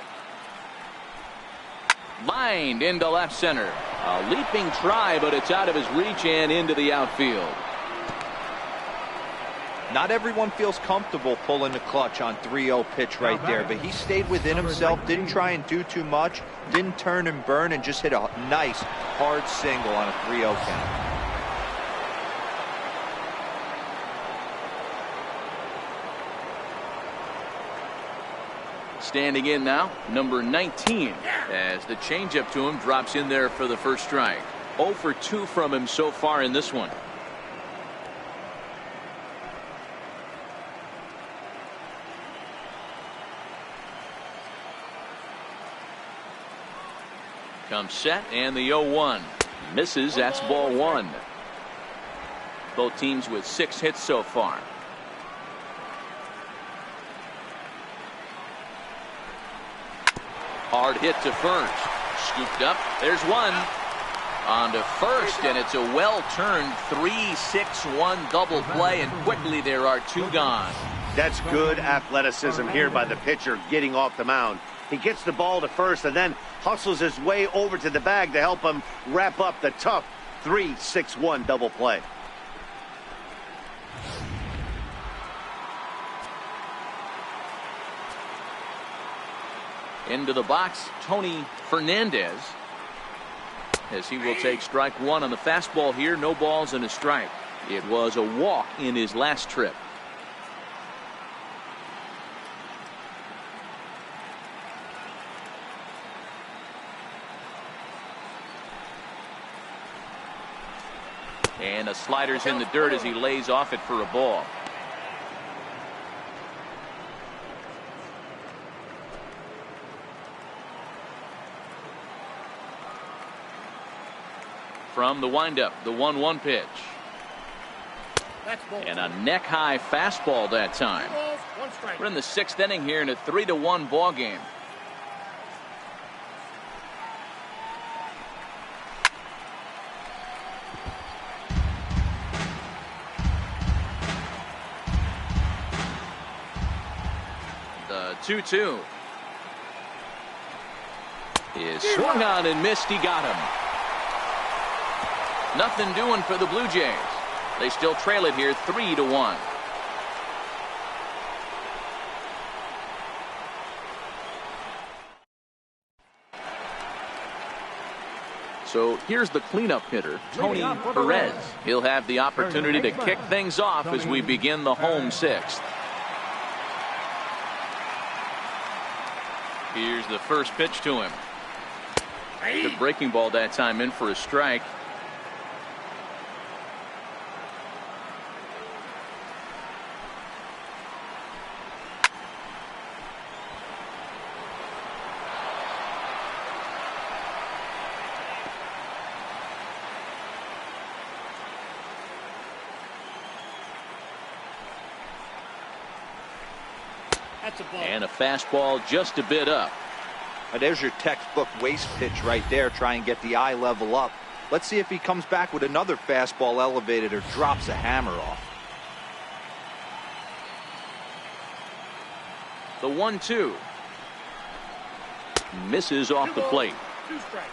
Lined into left center. A leaping try, but it's out of his reach and into the outfield. Not everyone feels comfortable pulling the clutch on 3-0 pitch right there, but he stayed within himself, didn't try and do too much, didn't turn and burn, and just hit a nice hard single on a 3-0 count. Standing in now, number 19, as the changeup to him drops in there for the first strike. 0 for 2 from him so far in this one. Comes set, and the 0-1 misses. That's ball one. Both teams with 6 hits so far. Hard hit to first. Scooped up. There's one. On to first, and it's a well-turned 3-6-1 double play, and quickly there are 2 gone. That's good athleticism here by the pitcher getting off the mound. He gets the ball to first and then hustles his way over to the bag to help him wrap up the tough 3-6-1 double play. Into the box, Tony Fernandez, as he will take strike one on the fastball here. No balls and a strike. It was a walk in his last trip. And a slider's in the dirt as he lays off it for a ball. From the windup, the 1-1 pitch. And a neck-high fastball that time. We're in the 6th inning here in a 3-1 ball game. The 2-2 is swung on and missed. He got him. Nothing doing for the Blue Jays. They still trail it here 3-1. So here's the cleanup hitter, Tony Perez. He'll have the opportunity to kick things off as we begin the home 6th. Here's the first pitch to him. The breaking ball that time in for a strike. And a fastball just a bit up. There's your textbook waste pitch right there. Try and get the eye level up. Let's see if he comes back with another fastball elevated or drops a hammer off. The 1-2. Misses off the plate. 2 strikes.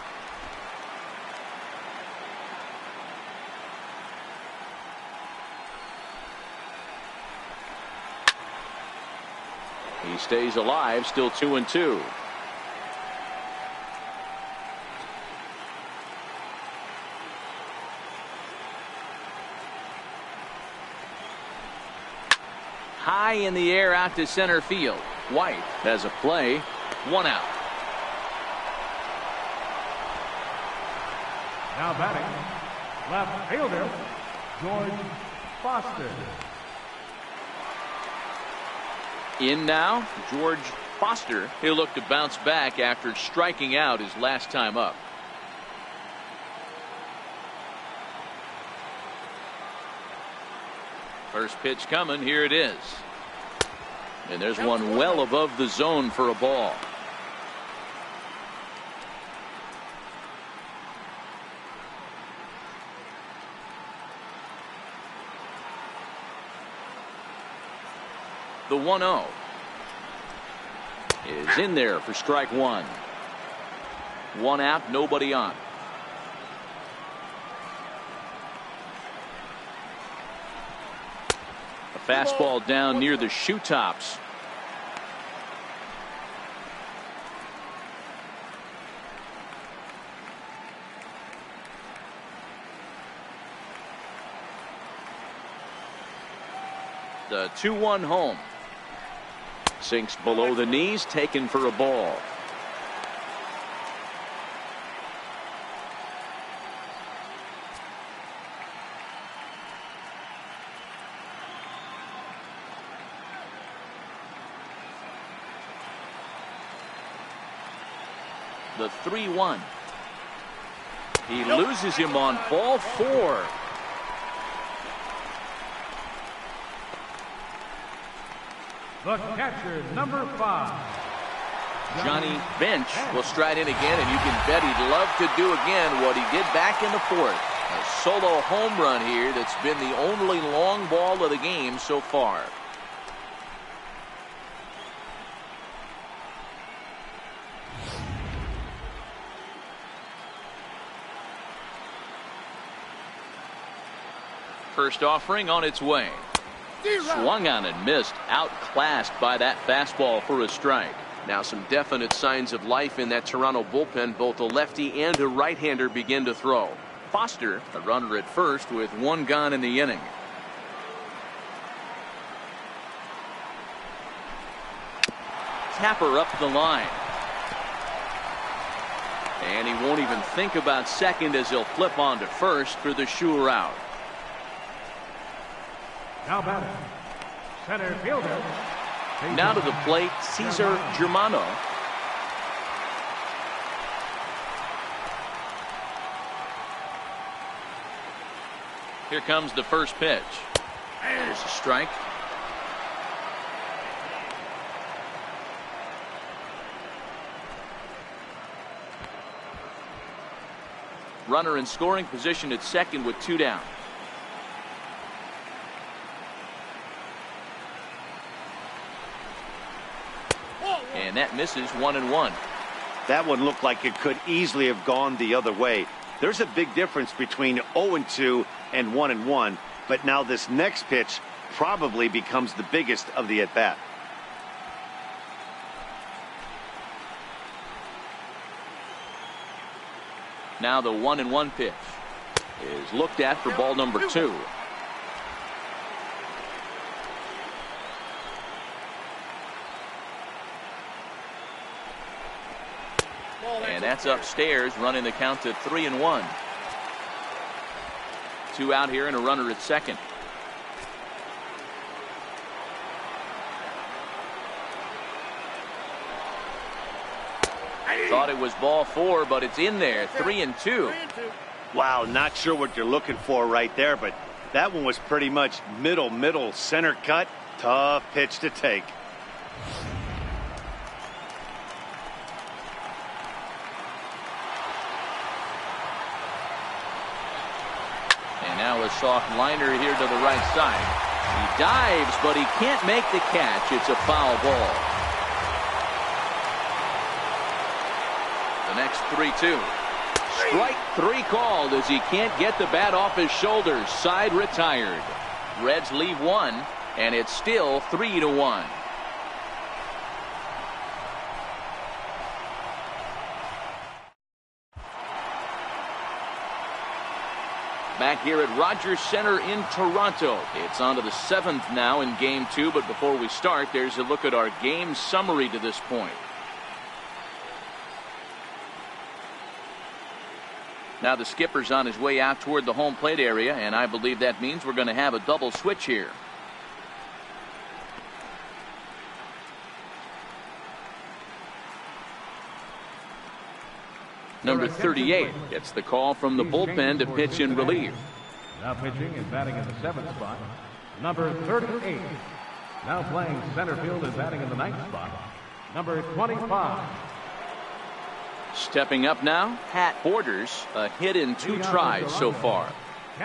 He stays alive, still 2-2. High in the air out to center field. White has a play. 1 out. Now batting, left fielder, George Foster. In now, George Foster. He'll look to bounce back after striking out his last time up. First pitch coming. Here it is. And there's one well above the zone for a ball. The 1-0 is in there for strike 1. 1 out, nobody on. A fastball down near the shoe tops. The 2-1 home. Sinks below the knees, taken for a ball. The 3-1. He loses him on ball 4. The catcher, number 5. Johnny Bench will stride in again, and you can bet he'd love to do again what he did back in the 4th. A solo home run here that's been the only long ball of the game so far. First offering on its way. Swung on and missed. Outclassed by that fastball for a strike. Now some definite signs of life in that Toronto bullpen. Both a lefty and a right-hander begin to throw. Foster, a runner at first with 1 gone in the inning. Tapper up the line. And he won't even think about second as he'll flip on to first for the sure out. Now batting, center fielder. Now to the plate, Cesar Germano. Here comes the first pitch. There's a strike. Runner in scoring position at second with 2 down. And that misses. 1-1. That one looked like it could easily have gone the other way. There's a big difference between 0-2 and 1-1, but now this next pitch probably becomes the biggest of the at-bat. Now the 1-1 pitch is looked at for ball number 2. And that's upstairs, running the count to 3-1. 2 out here and a runner at second. Thought it was ball 4, but it's in there. 3-2. Wow, not sure what you're looking for right there, but that one was pretty much middle center cut. Tough pitch to take. And now a soft liner here to the right side. He dives, but he can't make the catch. It's a foul ball. The next 3-2. Strike 3 called as he can't get the bat off his shoulders. Side retired. Reds leave 1, and it's still 3-1. Back here at Rogers Center in Toronto. It's on to the 7th now in Game 2, but before we start, there's a look at our game summary to this point. Now the skipper's on his way out toward the home plate area, and I believe that means we're going to have a double switch here. Number 38 gets the call from the bullpen to pitch in relief. Now pitching and batting in the 7th spot, number 38. Now playing center field and batting in the 9th spot, number 25. Stepping up now, Pat Borders, a hit in 2 tries so far.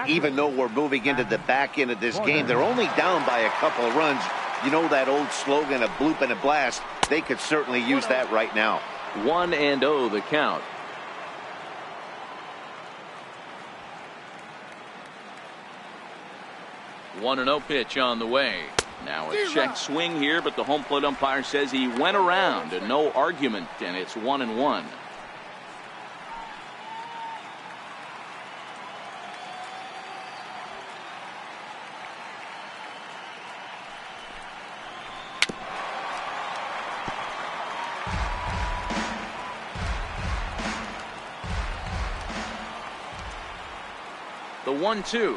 Even though we're moving into the back end of this game, they're only down by a couple of runs. You know that old slogan, a bloop and a blast. They could certainly use that right now. 1-0 the count. One 1-0 pitch on the way. Now a check swing here, but the home plate umpire says he went around and no argument, and it's 1-1. The 1-2.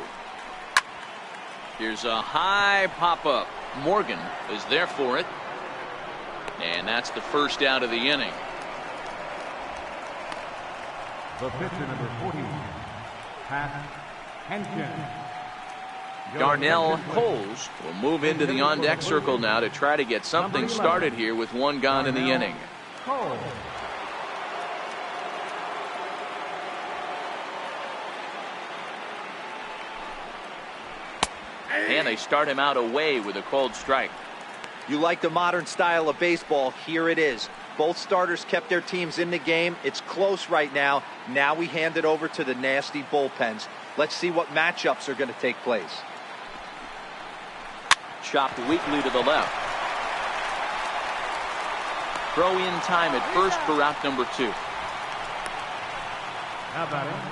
Here's a high pop-up. Morgan is there for it. And that's the first out of the inning. The pitcher, number 40, Pat Hentgen. Darnell Coles will move into the on-deck circle now to try to get something started here with 1 gone in the inning. Coles. And they start him out away with a cold strike. You like the modern style of baseball. Here it is. Both starters kept their teams in the game. It's close right now. Now we hand it over to the nasty bullpens. Let's see what matchups are going to take place. Chopped weakly to the left. Throw in time at first for route number 2. Now batting,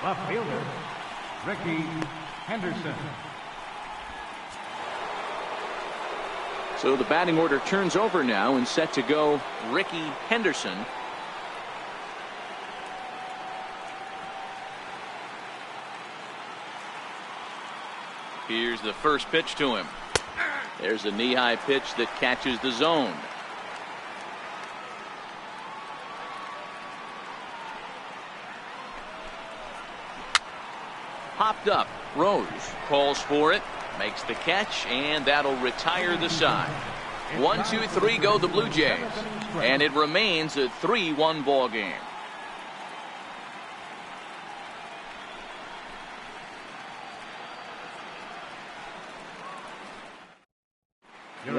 left fielder, Ricky Henderson. So the batting order turns over now and set to go Ricky Henderson. Here's the first pitch to him. There's a knee-high pitch that catches the zone. Popped up. Rose calls for it. Makes the catch, and that'll retire the side. 1-2-3 go the Blue Jays, and it remains a 3-1 ball game.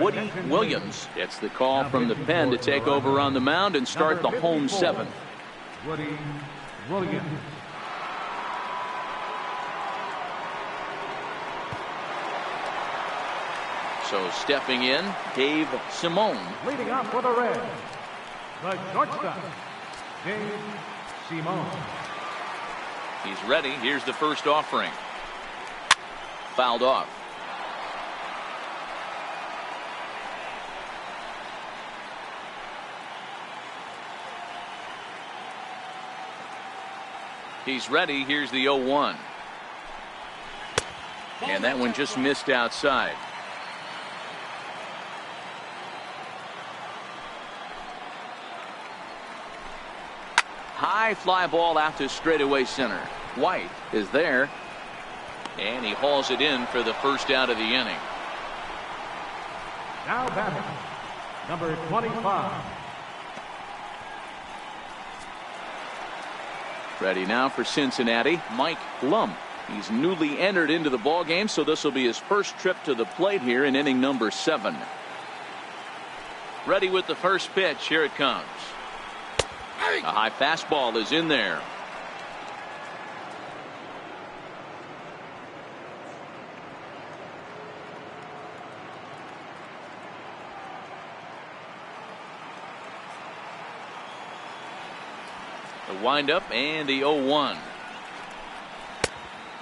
Woody Williams gets the call from the pen to take over on the mound and start the home 7th. Woody Williams. So stepping in, Dave Simone. Leading off for the Reds, the shortstop, Dave Simone. He's ready. Here's the first offering. Fouled off. He's ready. Here's the 0-1. And that one just missed outside. High fly ball out to straightaway center. White is there. And he hauls it in for the first out of the inning. Now batting, number 25. Ready now for Cincinnati, Mike Lum. He's newly entered into the ball game, so this will be his first trip to the plate here in inning number 7. Ready with the first pitch. Here it comes. A high fastball is in there. The windup and the 0-1.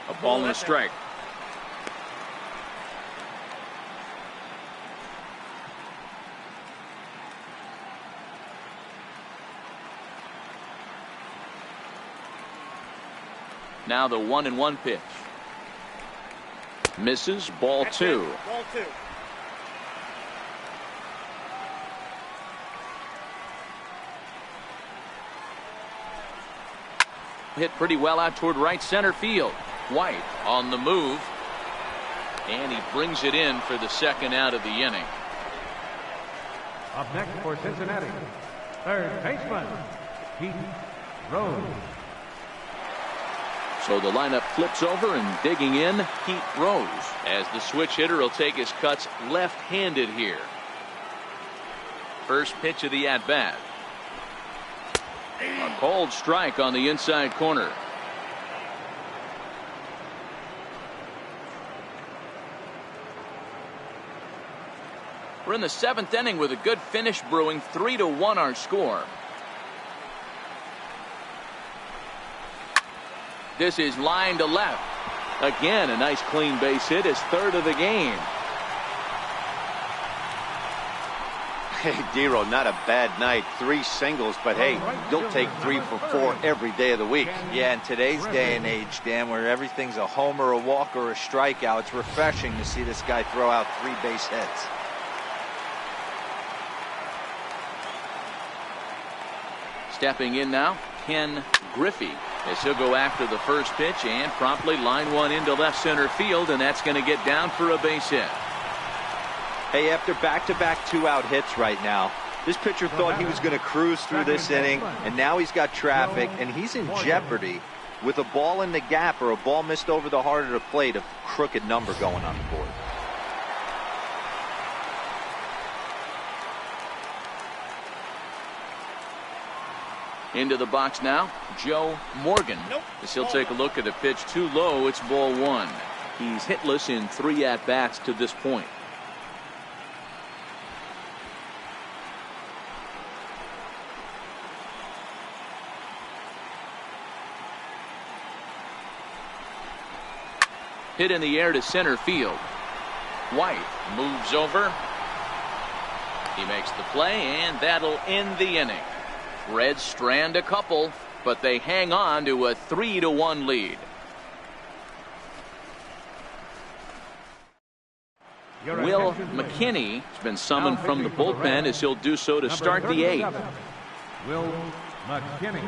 A ball and a strike. Now the 1-1 pitch. Misses. Ball 2. Ball 2. Hit pretty well out toward right center field. White on the move, and he brings it in for the second out of the inning. Up next for Cincinnati, third baseman, Pete Rose. So the lineup flips over, and digging in, Pete Rose, as the switch hitter will take his cuts left-handed here. First pitch of the at-bat. A cold strike on the inside corner. We're in the 7th inning with a good finish brewing. 3-1 our score. This is line to left. Again, a nice clean base hit, his 3rd of the game. Hey, Dero, not a bad night. 3 singles, but hey, you'll take 3 for 4 every day of the week. Yeah, in today's day and age, Dan, where everything's a homer, a walk, or a strikeout, it's refreshing to see this guy throw out 3 base hits. Stepping in now, Ken Griffey, as he'll go after the first pitch and promptly line one into left center field, and that's going to get down for a base hit. Hey, after back-to-back 2-out hits right now, this pitcher thought he was going to cruise through this inning, and now he's got traffic, and he's in jeopardy with a ball in the gap or a ball missed over the heart of the plate, a crooked number going on the board. Into the box now, Joe Morgan. As he'll take a look at a pitch too low. It's ball 1. He's hitless in 3 at-bats to this point. Hit in the air to center field. White moves over. He makes the play, and that'll end the inning. Reds strand a couple, but they hang on to a 3-1 lead. Will McKinney has been summoned from the bullpen, as he'll do so to start the 8th. Will McKinney.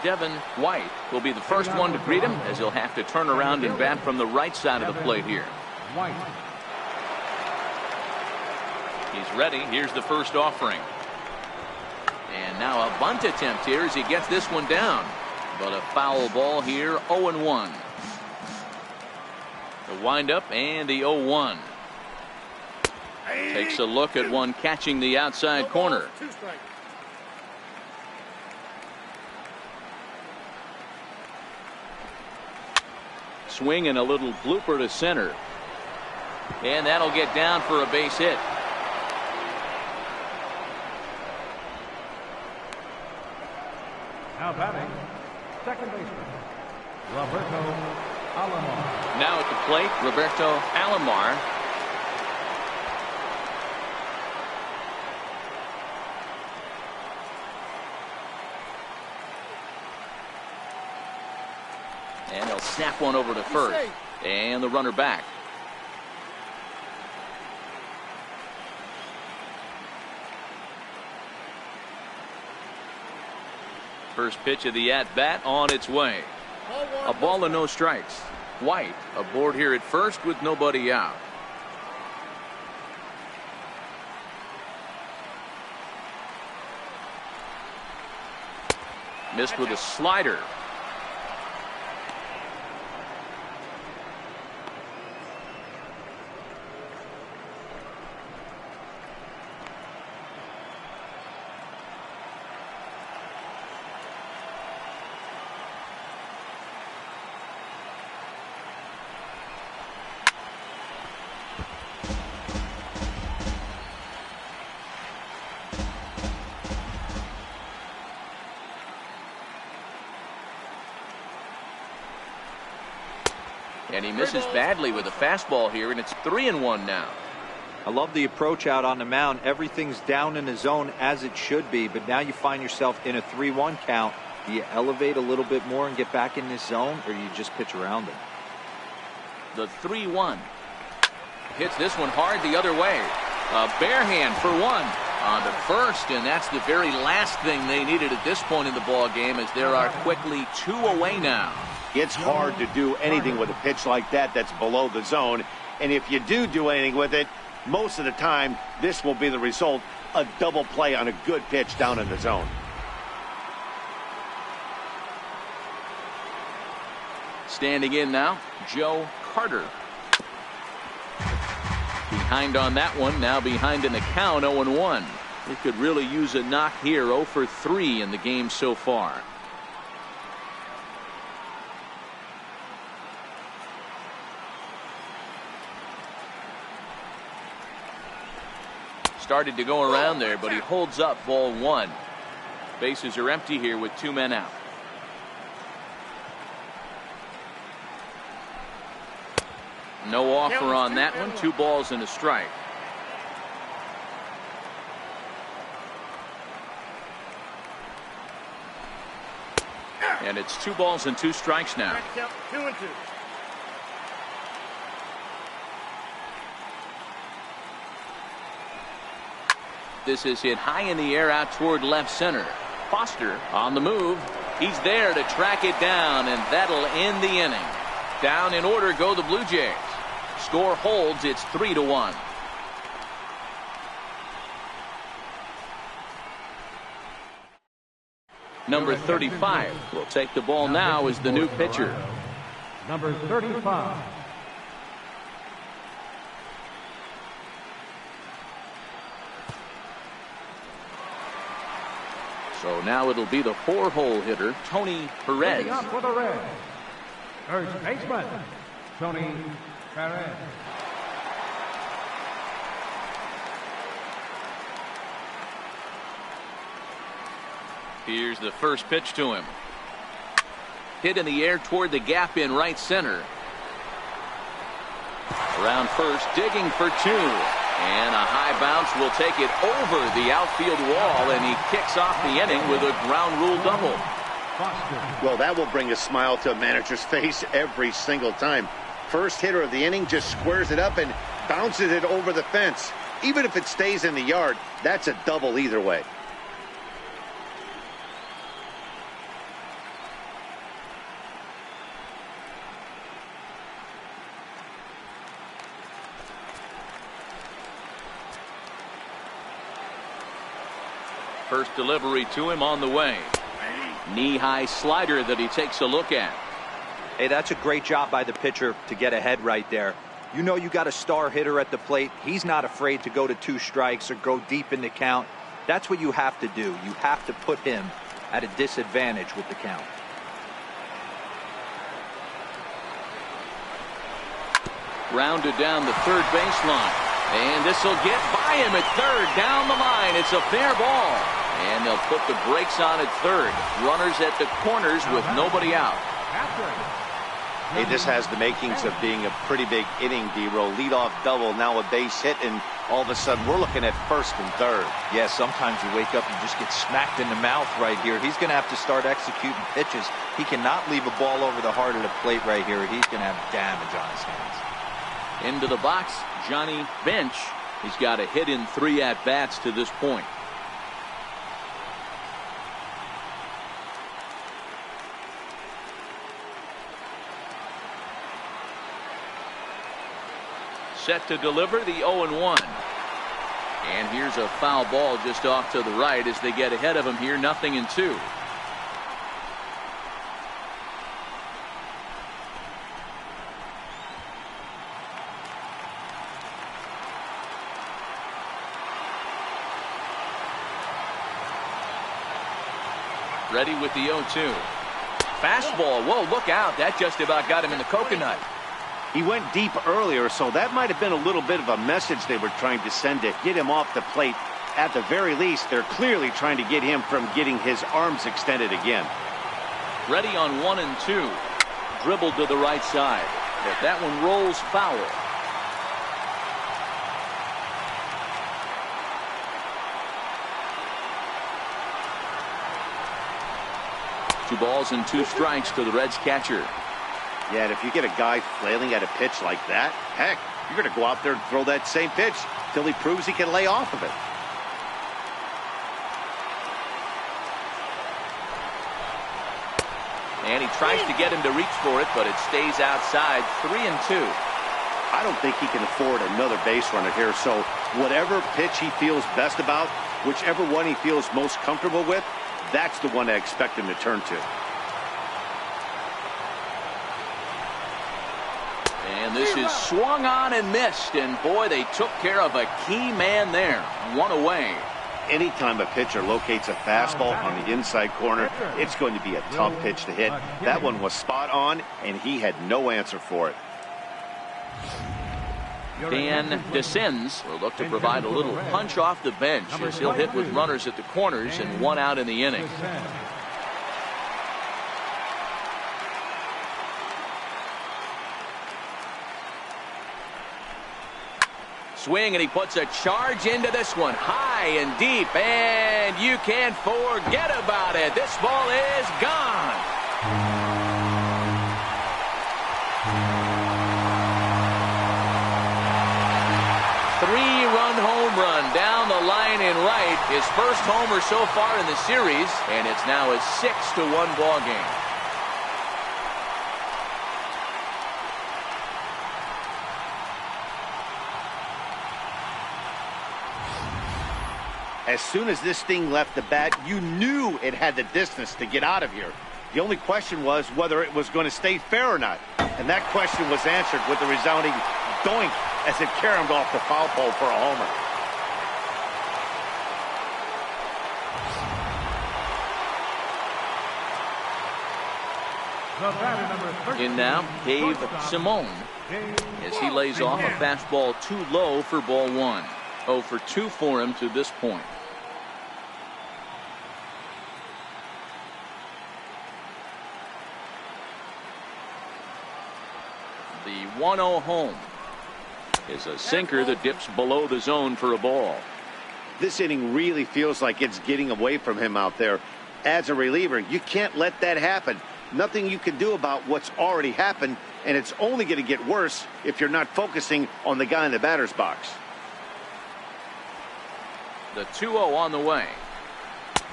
Devin White will be the first one to greet him, as he'll have to turn around and bat from the right side of the plate here. White. He's ready. Here's the first offering. And now a bunt attempt here as he gets this one down. But a foul ball here, 0-1. The windup and the 0-1. Takes a look at one catching the outside corner. Swing and a little blooper to center. And that'll get down for a base hit. Now batting, second baseman, Roberto Alomar. Now at the plate, Roberto Alomar. And he'll snap one over to first. And the runner back. First pitch of the at-bat on its way. A ball and no strikes. White aboard here at first with nobody out. Missed with a slider. And he misses badly with a fastball here, and it's 3-1 now. I love the approach out on the mound. Everything's down in the zone as it should be, but now you find yourself in a 3-1 count. Do you elevate a little bit more and get back in this zone, or you just pitch around it? The 3-1. Hits this one hard the other way. A bare hand for one on to first, and that's the very last thing they needed at this point in the ball game, as there are quickly 2 away now. It's hard to do anything with a pitch like that that's below the zone. And if you do anything with it, most of the time, this will be the result. A double play on a good pitch down in the zone. Standing in now, Joe Carter. Behind on that one, now behind in the count, 0-1. He could really use a knock here, 0 for 3 in the game so far. Started to go around there, but he holds up ball 1. Bases are empty here with 2 men out. No offer on that one. 2 balls and a strike. And it's 2 balls and 2 strikes now. 2-2. This is hit high in the air out toward left center. Foster on the move. He's there to track it down, and that'll end the inning. Down in order go the Blue Jays. Score holds. It's 3-1. Number 35 will take the ball now as the new pitcher. Number 35. So now it'll be the 4-hole hitter, Tony Perez. Leading up for the Reds, first baseman, Tony Perez. Here's the first pitch to him. Hit in the air toward the gap in right center. Around first, digging for 2. And a high bounce will take it over the outfield wall, and he kicks off the inning with a ground rule double. Well, that will bring a smile to a manager's face every single time. First hitter of the inning just squares it up and bounces it over the fence. Even if it stays in the yard, that's a double either way. First delivery to him on the way. Knee-high slider that he takes a look at. Hey, that's a great job by the pitcher to get ahead right there. You know you got a star hitter at the plate. He's not afraid to go to 2 strikes or go deep in the count. That's what you have to do. You have to put him at a disadvantage with the count. Rounded down the third baseline. And this will get by him at third. Down the line. It's a fair ball. And they'll put the brakes on at third. Runners at the corners with nobody out. Hey, this has the makings of being a pretty big inning, D-Row. Leadoff double, now a base hit, and all of a sudden we're looking at first and third. Yeah, sometimes you wake up and just get smacked in the mouth right here. He's going to have to start executing pitches. He cannot leave a ball over the heart of the plate right here. He's going to have damage on his hands. Into the box, Johnny Bench. He's got a hit in 3 at-bats to this point. Set to deliver the 0-1. And here's a foul ball just off to the right as they get ahead of him here, 0-2. Ready with the 0-2. Fastball. Whoa, look out. That just about got him in the coconut. He went deep earlier, so that might have been a little bit of a message they were trying to send to get him off the plate. At the very least, they're clearly trying to get him from getting his arms extended again. Ready on 1 and 2. Dribbled to the right side, but that one rolls foul. Two balls and 2 strikes to the Reds catcher. Yeah, and if you get a guy flailing at a pitch like that, heck, you're going to go out there and throw that same pitch till he proves he can lay off of it. And he tries to get him to reach for it, but it stays outside. 3 and 2. I don't think he can afford another base runner here, so whatever pitch he feels best about, whichever one he feels most comfortable with, that's the one I expect him to turn to. And this is swung on and missed, and boy, they took care of a key man there. 1 away. Anytime a pitcher locates a fastball on the inside corner, it's going to be a tough pitch to hit. That one was spot on, and he had no answer for it. Dan DeSens will look to provide a little punch off the bench as he'll hit with runners at the corners and 1 out in the inning. Swing, and he puts a charge into this one, high and deep, and you can't forget about it. This ball is gone. Three-run home run down the line in right. His first homer so far in the series, and it's now a 6-1 ball game. As soon as this thing left the bat, you knew it had the distance to get out of here. The only question was whether it was going to stay fair or not. And that question was answered with a resounding doink as it caromed off the foul pole for a homer. In now, Dave Simone, as he lays off a fastball too low for ball 1. 0 for 2 for him to this point. The 1-0 home is a sinker that dips below the zone for a ball. This inning really feels like it's getting away from him out there. As a reliever, you can't let that happen. Nothing you can do about what's already happened, and it's only going to get worse if you're not focusing on the guy in the batter's box. The 2-0 on the way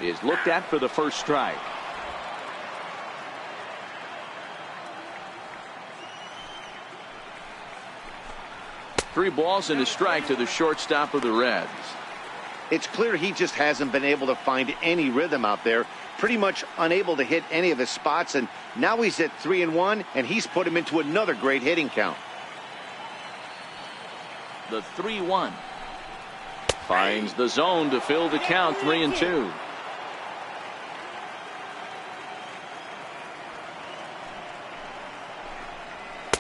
is looked at for the first strike. Three balls and a strike to the shortstop of the Reds. It's clear he just hasn't been able to find any rhythm out there. Pretty much unable to hit any of his spots, and now he's at 3-1, and he's put him into another great hitting count. The 3-1 finds the zone to fill the count. 3-2.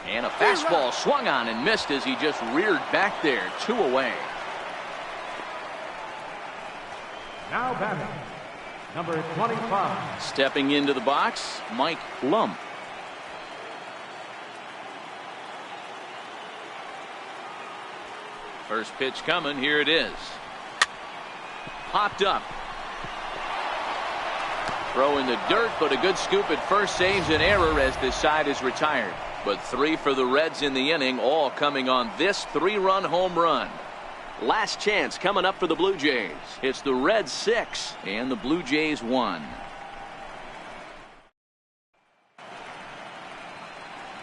And a fastball swung on and missed as he just reared back there. 2 away. Now batting, number 25. Stepping into the box, Mike Lump. First pitch coming. Here it is. Popped up. Throw in the dirt, but a good scoop at first saves an error as this side is retired. But 3 for the Reds in the inning, all coming on this 3-run home run. Last chance coming up for the Blue Jays. It's the Reds 6 and the Blue Jays 1.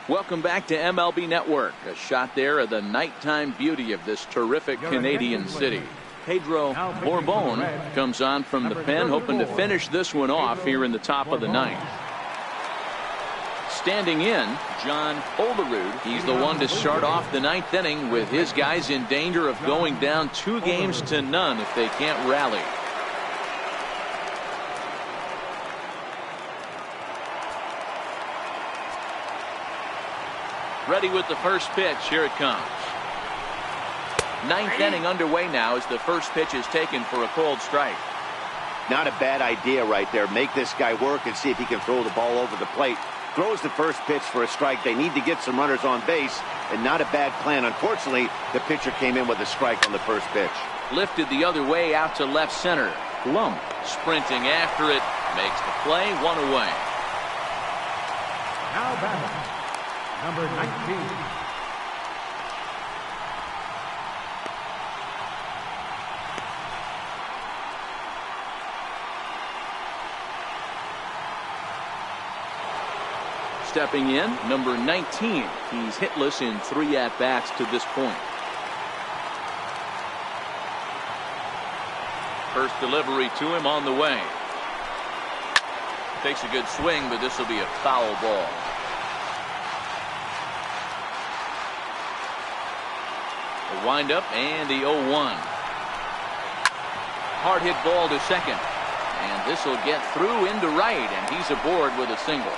Welcome back to MLB Network. A shot there of the nighttime beauty of this terrific Canadian city. Pedro Bourbon comes on from the pen, hoping to finish this one off here in the top of the 9th. Standing in, John Olerud. He's the one to start off the 9th inning with his guys in danger of going down 2-0 if they can't rally. Ready with the first pitch. Here it comes. Ninth inning underway now as the first pitch is taken for a called strike. Not a bad idea right there. Make this guy work and see if he can throw the ball over the plate. Throws the first pitch for a strike. They need to get some runners on base, and not a bad plan. Unfortunately, the pitcher came in with a strike on the first pitch. Lifted the other way out to left center. Blum sprinting after it. Makes the play. One away. Now batting, number 19. Stepping in, number 19. He's hitless in 3 at-bats to this point. First delivery to him on the way. Takes a good swing, but this will be a foul ball. The windup and the 0-1. Hard hit ball to second. And this will get through into right, and he's aboard with a single.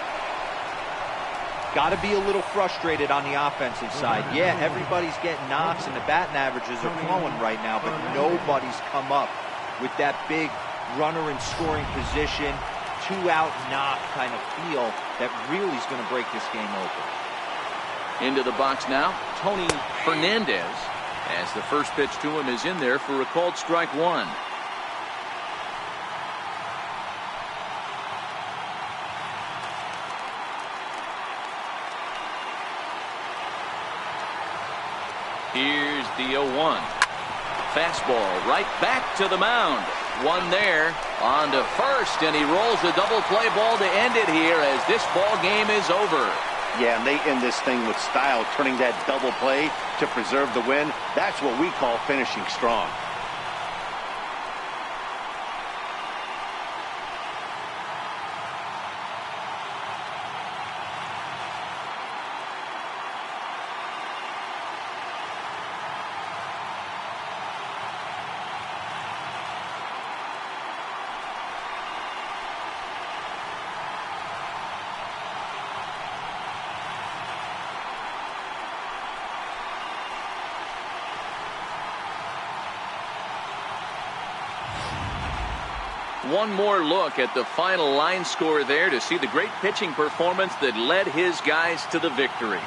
Got to be a little frustrated on the offensive side. Yeah, everybody's getting knocks and the batting averages are flowing right now, but nobody's come up with that big runner in scoring position, 2-out knock kind of feel that really is going to break this game open. Into the box now, Tony Fernandez, as the first pitch to him is in there for a called strike one. Here's the 0-1. Fastball right back to the mound. One there on to first, and he rolls a double play ball to end it here as this ball game is over. Yeah, and they end this thing with style, turning that double play to preserve the win. That's what we call finishing strong. One more look at the final line score there to see the great pitching performance that led his guys to the victory.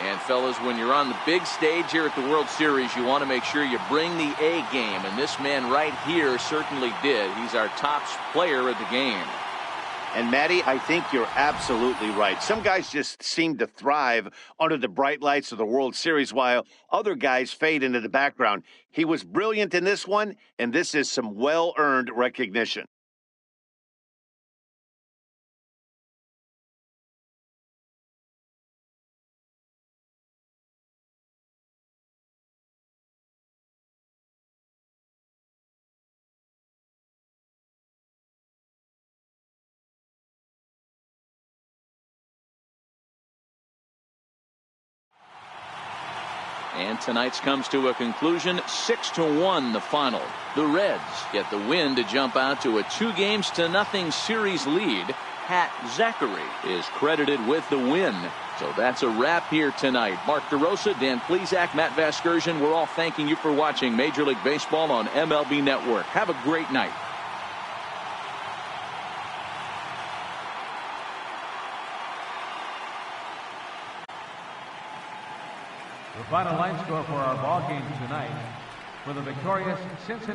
And fellas, when you're on the big stage here at the World Series, you want to make sure you bring the A game, and this man right here certainly did. He's our top player of the game. And Matty, I think you're absolutely right. Some guys just seem to thrive under the bright lights of the World Series while other guys fade into the background. He was brilliant in this one, and this is some well-earned recognition. And tonight's comes to a conclusion, 6-1 the final. The Reds get the win to jump out to a 2-0 series lead. Zachry is credited with the win. So that's a wrap here tonight. Mark DeRosa, Dan Plesac, Matt Vasgersian, we're all thanking you for watching Major League Baseball on MLB Network. Have a great night. The final line score for our ball game tonight, for the victorious Cincinnati